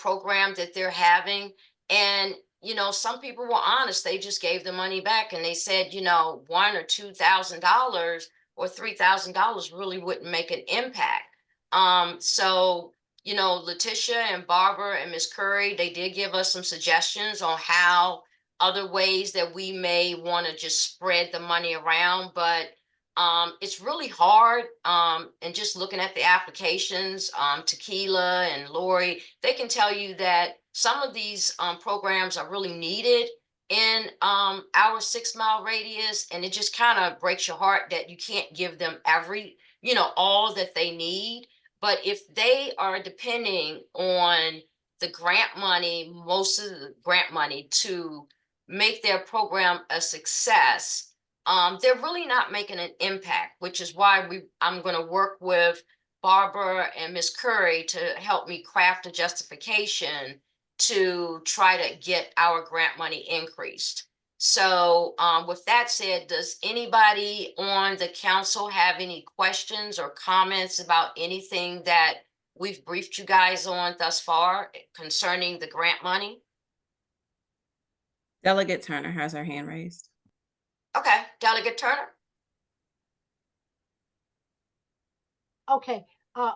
program that they're having. And, you know, some people were honest. They just gave the money back and they said, you know, $1,000 or $2,000 or $3,000 really wouldn't make an impact. So, you know, Letitia and Barbara and Miss Curry, they did give us some suggestions on how other ways that we may want to just spread the money around, but it's really hard. And just looking at the applications, Tequila and Lori, they can tell you that some of these programs are really needed in our 6 mile radius, and it just kind of breaks your heart that you can't give them every, you know, all that they need. But if they are depending on the grant money, most of the grant money to make their program a success, they're really not making an impact, which is why I'm going to work with Barbara and Miss Curry to help me craft a justification to try to get our grant money increased. So with that said, does anybody on the council have any questions or comments about anything that we've briefed you guys on thus far concerning the grant money? Delegate Turner has her hand raised. Okay, Delegate Turner. Okay,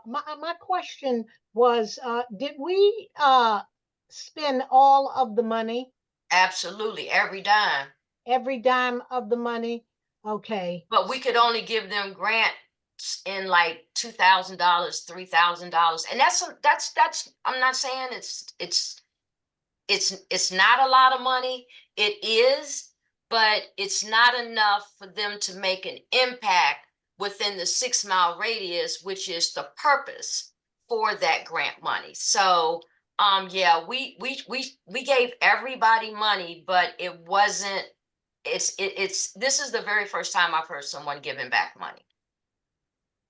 my question was, did we spend all of the money? Absolutely, every dime. Every dime of the money? Okay. But we could only give them grants in like $2,000, $3,000, and that's. I'm not saying it's not a lot of money. It is, but it's not enough for them to make an impact within the 6 mile radius, which is the purpose for that grant money. So yeah, we gave everybody money, but it wasn't. This is the very first time I've heard someone giving back money.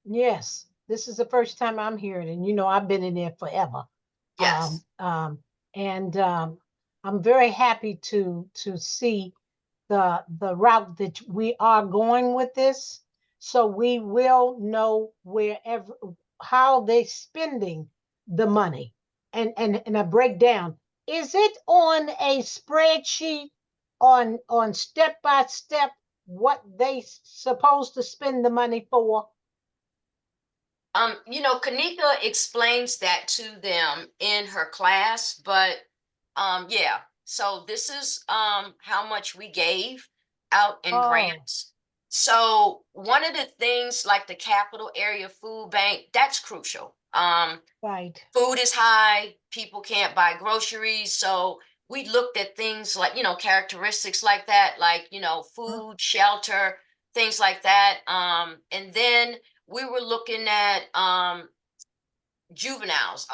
Yes, this is the first time I'm hearing, and you know, I've been in there forever. Yes. And I'm very happy to see the route that we are going with this, so we will know wherever how they spending the money, and a breakdown. Is it on a spreadsheet on step by step what they supposed to spend the money for? You know, Kanika explains that to them in her class, but yeah. So this is how much we gave out in grants. So one of the things like the capital area food bank, that's crucial. Right. Food is high, people can't buy groceries. So we looked at things like, you know, characteristics like that, like, you know, food, shelter, things like that. And then we were looking at juveniles.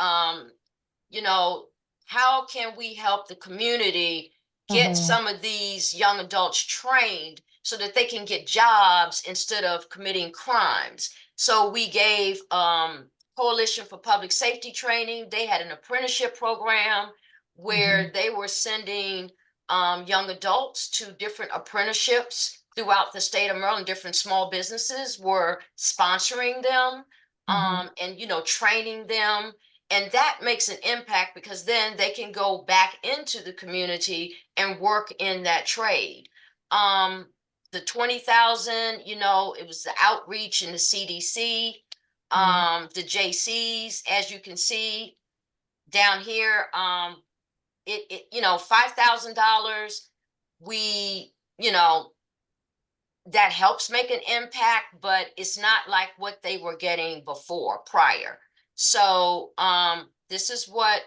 You know, how can we help the community get some of these young adults trained so that they can get jobs instead of committing crimes? So we gave Coalition for Public Safety Training. They had an apprenticeship program where they were sending young adults to different apprenticeships throughout the state of Maryland. Different small businesses were sponsoring them and, you know, training them. And that makes an impact because then they can go back into the community and work in that trade. The 20,000, you know, it was the outreach in the CDC, the JCs, as you can see down here. You know, $5,000. We, you know, that helps make an impact, but it's not like what they were getting before prior. So this is what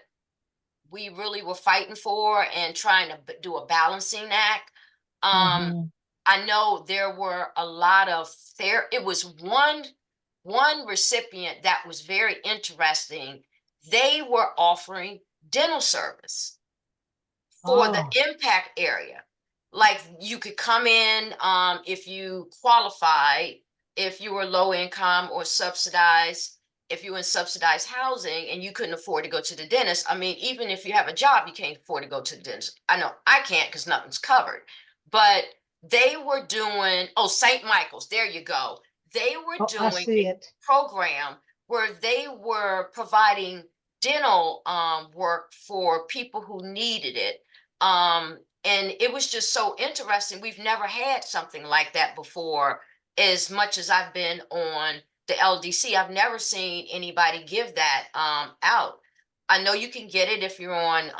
we really were fighting for and trying to do a balancing act. Mhm. I know there were a lot of there. It was one recipient that was very interesting. They were offering dental service for the Oh, impact area. Like you could come in if you qualify, if you were low income or subsidized, if you were in subsidized housing and you couldn't afford to go to the dentist. I mean, even if you have a job, you can't afford to go to the dentist. I know I can't because nothing's covered. But they were doing, oh, St. Michael's, there you go. They were oh, I doing see a it. program where they were providing dental work for people who needed it. And it was just so interesting. We've never had something like that before. As much as I've been on the LDC, I've never seen anybody give that out. I know you can get it if you're on,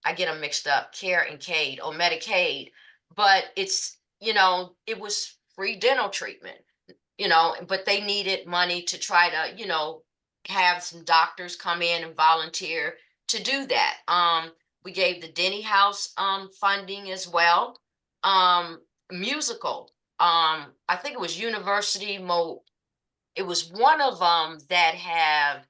I get them mixed up, Care and Cade or Medicaid, but it's, it was free dental treatment, but they needed money to try to, have some doctors come in and volunteer to do that. We gave the Denny House funding as well. Musical. I think it was University Mo. It was one of them that had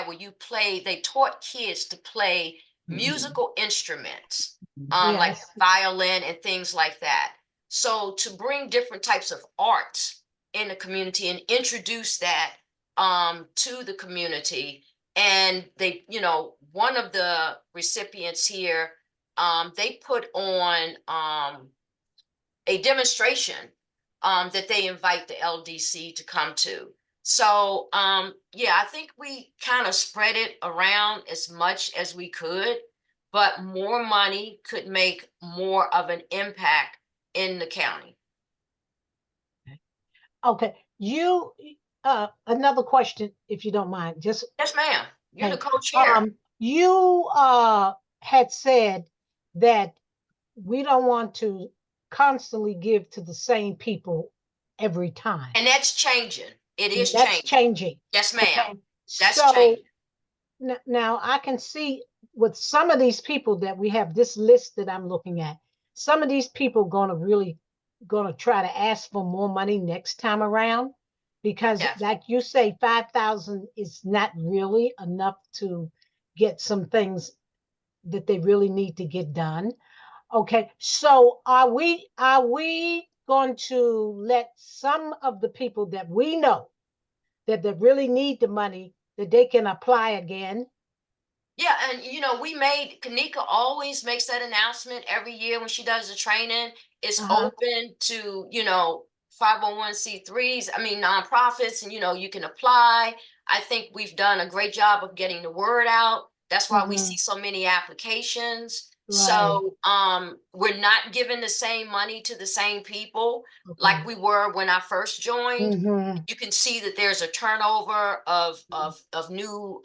where you play. They taught kids to play musical instruments, like Yes. violin and things like that. So to bring different types of arts in the community and introduce that to the community. And they, one of the recipients here, they put on a demonstration that they invite the LDC to come to. So yeah, I think we kind of spread it around as much as we could, but more money could make more of an impact in the county. Okay. Another question, if you don't mind, just Yes, ma'am. You're the okay. co-chair. You had said that we don't want to constantly give to the same people every time. And that's changing. It is That's changing. changing. Yes, ma'am. Okay. That's So changing. now I can see with some of these people that we have this list that I'm looking at, some of these people gonna try to ask for more money next time around because Yes. like you say, 5,000 is not really enough to get some things that they really need to get done. Okay, so are we going to let some of the people that we know that really need the money that they can apply again? Yeah, and we made Kanika always makes that announcement every year when she does the training. It's Uh-huh. open to, 501c3s, I mean nonprofits, and you can apply. I think we've done a great job of getting the word out. That's why we see Mhm. so many applications. Right. So we're not giving the same money to the same people like Okay. we were when I first joined. Mm-hmm. You can see that there's a turnover of new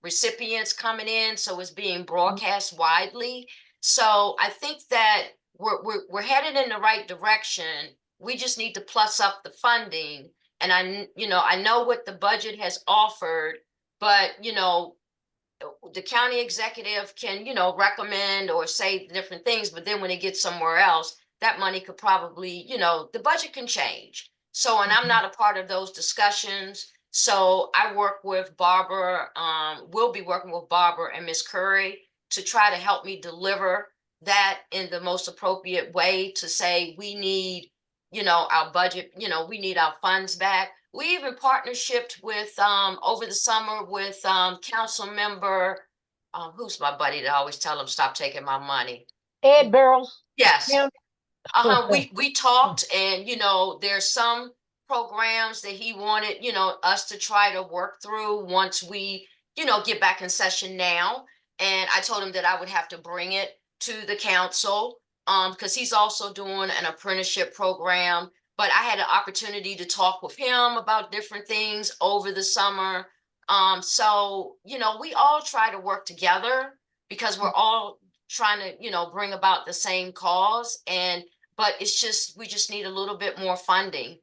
recipients coming in, so it's being broadcast widely. So I think that we're headed in the right direction. We just need to plus up the funding. And I know what the budget has offered, but the county executive can, recommend or say different things, but then when it gets somewhere else, that money could probably, the budget can change. So, and I'm Mhm. not a part of those discussions. So I work with Barbara, we'll be working with Barbara and Miss Curry to try to help me deliver that in the most appropriate way to say we need, our budget, we need our funds back. We even partnershiped with over the summer with council member, who's my buddy that I always tell him stop taking my money. Ed Barrels. Yes. Him. We talked, and there's some programs that he wanted, us to try to work through once we, get back in session now. And I told him that I would have to bring it to the council, because he's also doing an apprenticeship program. But I had an opportunity to talk with him about different things over the summer. So, we all try to work together because we're all trying to, bring about the same cause. And but it's just, we just need a little bit more funding.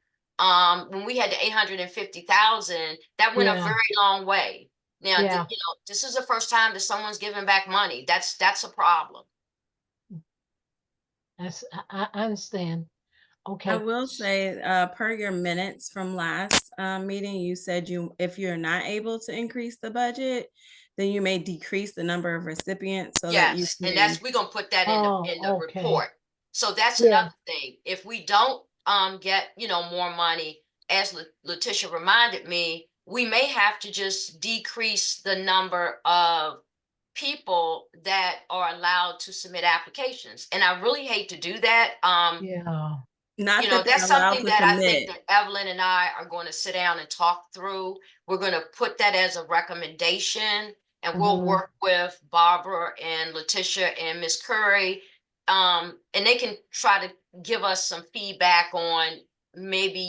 When we had the 850,000, that went a Yeah. very long way. Now, Yeah. this is the first time that someone's giving back money. That's a problem. I understand. I Okay. will say, per your minutes from last meeting, you said if you're not able to increase the budget, then you may decrease the number of recipients so that you Yes, and can. we're gonna put that in the Okay. report. So that's Yeah. another thing. If we don't get, more money, as Letitia reminded me, we may have to just decrease the number of people that are allowed to submit applications. And I really hate to do that. Yeah. Not that That's they're allowed something to that I think submit. that Evelyn and I are going to sit down and talk through. We're going to put that as a recommendation, and we'll Mhm. work with Barbara and Letitia and Miss Curry. And they can try to give us some feedback on maybe,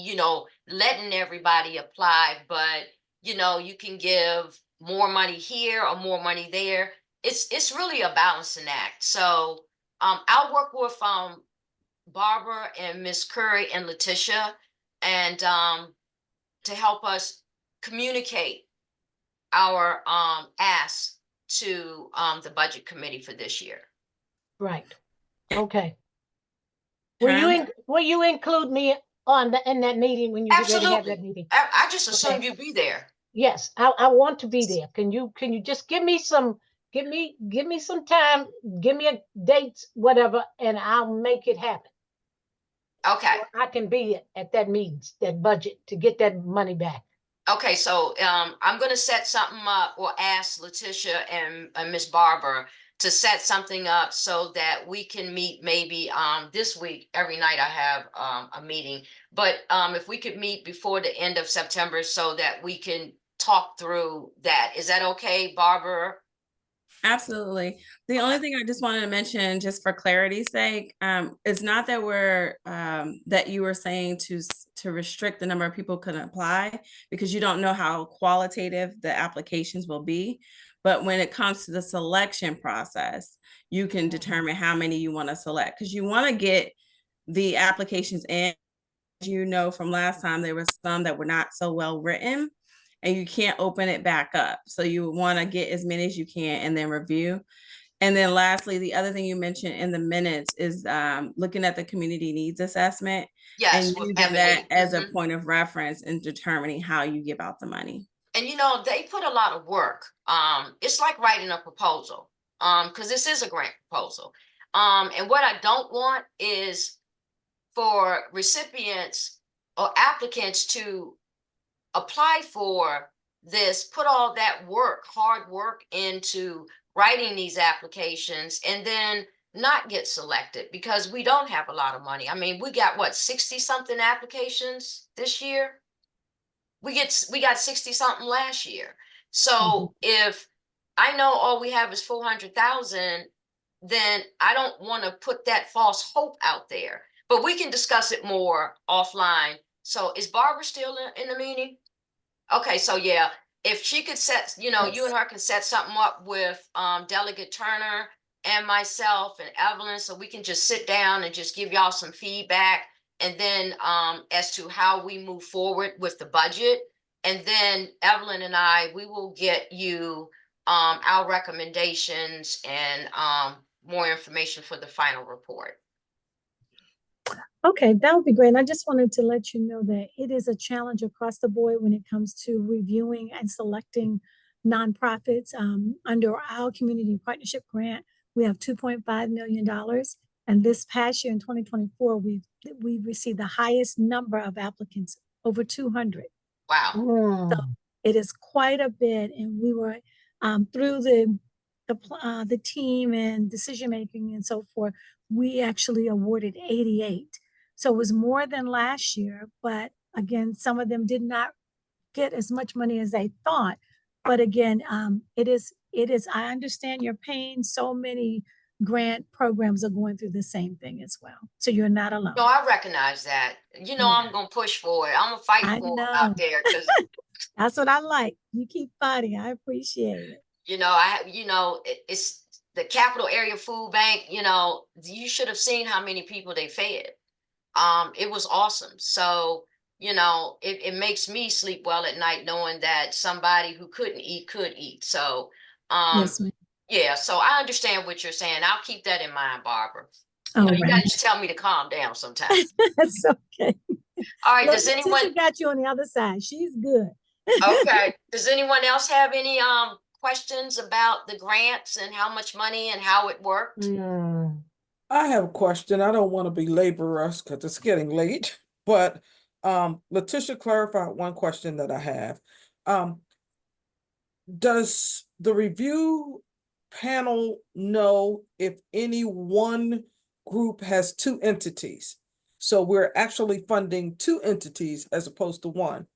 letting everybody apply, but you can give more money here or more money there. It's really a balancing act. So I'll work with Barbara and Miss Curry and Letitia, and to help us communicate our ask to the budget committee for this year. Right. Okay. Terms- Will you include me in that meeting when you get ready to have that Absolutely. meeting? I just assumed Okay. you'd be there. Yes, I want to be there. Can you just give me some time, give me a date, whatever, and I'll make it happen. Okay. I can be at that meeting, that budget, to get that money back. Okay, so I'm going to set something up, or ask Letitia and Miss Barbara to set something up so that we can meet maybe this week. Every night I have a meeting, but if we could meet before the end of September so that we can talk through that. Is that okay, Barbara? Absolutely. The only thing I just wanted to mention, just for clarity's sake, is not that that you were saying to restrict the number of people who can apply, because you don't know how qualitative the applications will be. But when it comes to the selection process, you can determine how many you want to select, because you want to get the applications in. From last time, there was some that were not so well written, and you can't open it back up. So you want to get as many as you can and then review. And then lastly, the other thing you mentioned in the minutes is looking at the community needs assessment and Yes, with using that Ebony. as a point of reference in determining how you give out the money. And they put a lot of work. It's like writing a proposal, because this is a grant proposal. And what I don't want is for recipients or applicants to apply for this, put all that hard work into writing these applications, and then not get selected because we don't have a lot of money. I mean, we got what, 60 something applications this year? We got 60 something last year. So if I know all we have is 400,000, then I don't want to put that false hope out there. But we can discuss it more offline. So is Barbara still in the meeting? Okay, so yeah, if she could set, you and her can set something up with Delegate Turner and myself and Evelyn, so we can just sit down and just give y'all some feedback, and then as to how we move forward with the budget. And then Evelyn and we will get you our recommendations and more information for the final report. Okay, that would be great. And I just wanted to let you know that it is a challenge across the board when it comes to reviewing and selecting nonprofits. Under our community partnership grant, we have $2.5 million. And this past year in 2024, we've received the highest number of applicants, over 200. Wow. So it is quite a bit. And we were through the team and decision making and so forth, we actually awarded 88. So it was more than last year, but again, some of them did not get as much money as they thought. But again, it is, I understand your pain. So many grant programs are going through the same thing as well. So you're not alone. No, I recognize that. I'm going to push for it. I'm going to fight I for it know. out there, because That's what I like. You keep fighting. I appreciate it. it's the Capital Area Food Bank, you know, you should have seen how many people they fed. It was awesome. So, you know, it makes me sleep well at night knowing that somebody who couldn't eat could eat. So, Yes, ma'am. yeah, so I understand what you're saying. I'll keep that in mind, Barbara. You All know, you right. gotta just tell me to calm down sometimes. That's okay. All right, Look, does anyone, Letitia got you on the other side. She's good. okay, does anyone else have any questions about the grants and how much money and how it worked? I have a question. I don't want to belabor us because it's getting late, but Letitia clarified one question that I have. Does the review panel know if any one group has two entities? So we're actually funding two entities as opposed to one.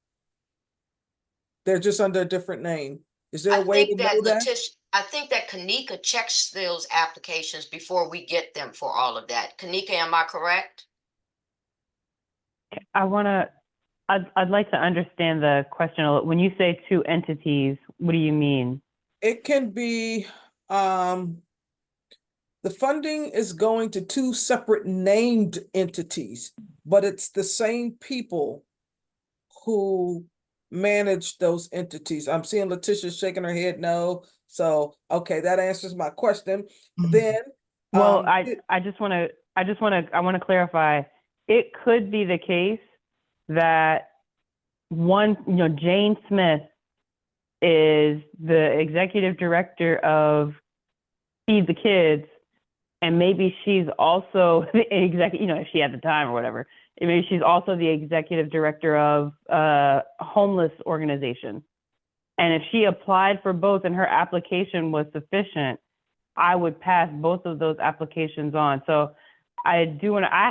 They're just under a different name. Is there a way to know that? I think that Kanika checks those applications before we get them for all of that. Kanika, am I correct? I'd like to understand the question a little. When you say two entities, what do you mean? It can be, the funding is going to two separate named entities, but it's the same people who manage those entities. I'm seeing Letitia shaking her head no. So, okay, that answers my question. Then, Well, I want to clarify. It could be the case that one, Jane Smith is the executive director of Feed the Kids, and maybe she's also the executive, if she had the time or whatever, maybe she's also the executive director of a homeless organization. And if she applied for both and her application was sufficient, I would pass both of those applications on. So I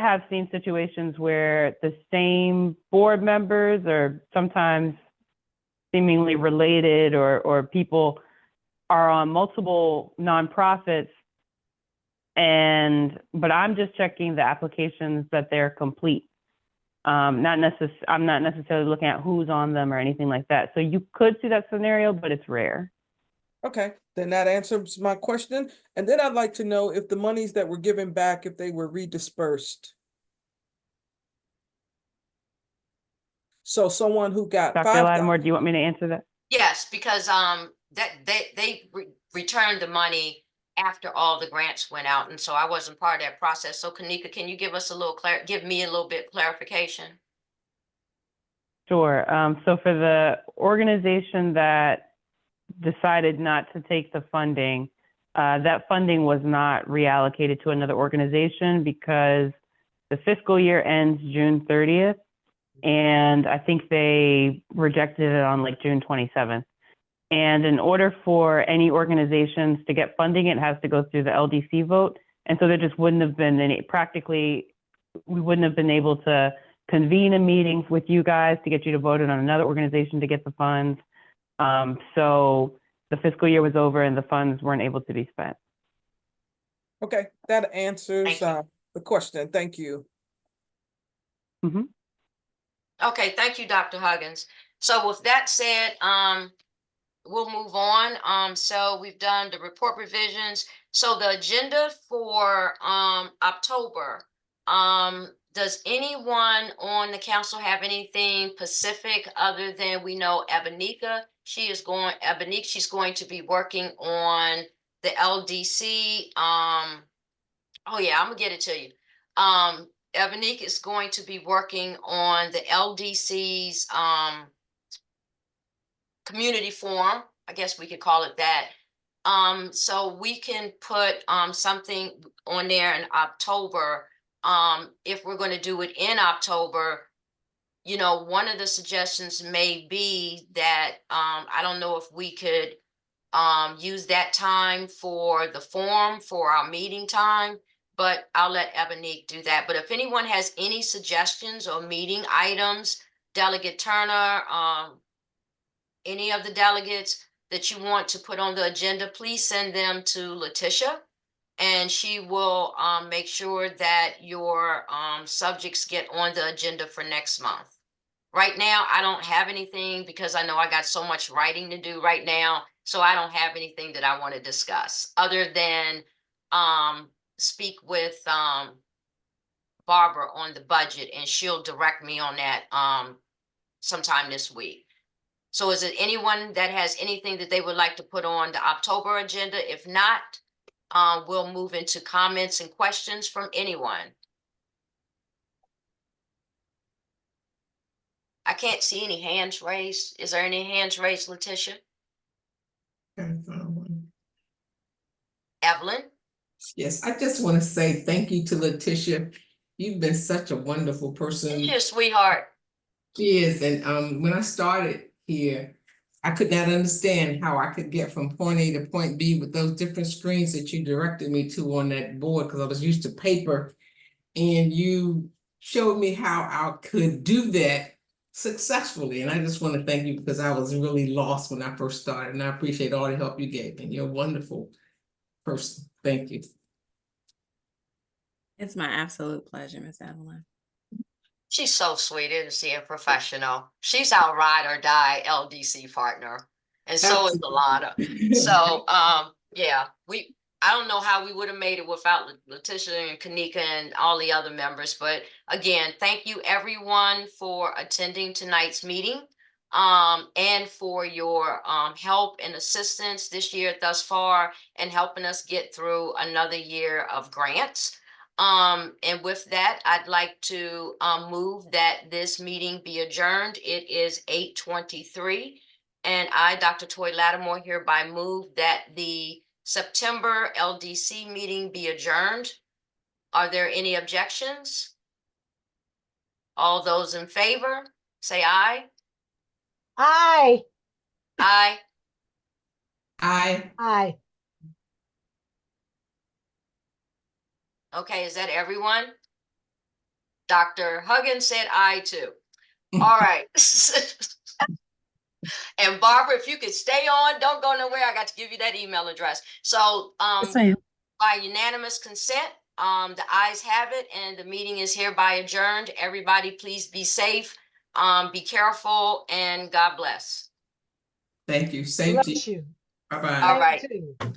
have seen situations where the same board members or sometimes seemingly related or people are on multiple nonprofits, but I'm just checking the applications that they're complete. I'm not necessarily looking at who's on them or anything like that. So you could see that scenario, but it's rare. okay, then that answers my question. And then I'd like to know if the monies that were given back, if they were redispersed. So someone who got Dr. Lattimore, do you want me to answer that? Yes, because that they returned the money after all the grants went out, and so I wasn't part of that process. So Kanika, can you give us give me a little bit clarification? Sure. So for the organization that decided not to take the funding, that funding was not reallocated to another organization because the fiscal year ends June 30th. And I think they rejected it on like June 27th. And in order for any organizations to get funding, it has to go through the LDC vote. And so there just wouldn't have been we wouldn't have been able to convene a meeting with you guys to get you to vote on another organization to get the funds. So the fiscal year was over and the funds weren't able to be spent. Okay, that answers the question. Thank you. Mm-hmm. Okay, thank you, Dr. Huggins. So with that said, we'll move on. So we've done the report revisions. So the agenda for October, does anyone on the council have anything specific other than we know Ebenika? She's going to be working on the LDC. Oh yeah, I'm gonna get it to you. Ebonique is going to be working on the LDC's community forum. I guess we could call it that. So we can put something on there in October. If we're going to do it in October, one of the suggestions may be that I don't know if we could use that time for the forum for our meeting time, but I'll let Ebonique do that. But if anyone has any suggestions or meeting items, Delegate Turner, any of the delegates that you want to put on the agenda, please send them to Letitia, and she will make sure that your subjects get on the agenda for next month. Right now, I don't have anything because I know I got so much writing to do right now. So I don't have anything that I want to discuss other than speak with Barbara on the budget, and she'll direct me on that sometime this week. So is it anyone that has anything that they would like to put on the October agenda? If not, we'll move into comments and questions from anyone. I can't see any hands raised. Is there any hands raised, Letitia? Evelyn? Yes, I just want to say thank you to Letitia. You've been such a wonderful person. You're a sweetheart. She is, and when I started here, I could not understand how I could get from point A to point B with those different screens that you directed me to on that board, because I was used to paper, and you showed me how I could do that successfully. And I just want to thank you, because I was really lost when I first started, and I appreciate all the help you gave me. You're a wonderful person. Thank you. It's my absolute pleasure, Miss Evelyn. She's so sweet, isn't she? A professional. She's our ride or die LDC partner. And so is Alana. So yeah, I don't know how we would have made it without Letitia and Kanika and all the other members. But again, thank you everyone for attending tonight's meeting and for your help and assistance this year thus far, and helping us get through another year of grants. And with that, I'd like to move that this meeting be adjourned. It is 8:23. And I, Dr. Toy Lattimore, hereby move that the September LDC meeting be adjourned. Are there any objections? All those in favor, say aye. Aye. Aye. Aye. Aye. Okay, is that everyone? Dr. Huggins said aye too. All right. And Barbara, if you could stay on, don't go nowhere. I got to give you that email address. So Yes, ma'am. by unanimous consent, the ayes have it, and the meeting is hereby adjourned. Everybody, please be safe, be careful, and God bless. Thank you. Safety. Bless you. Bye-bye. All right. Thank you too.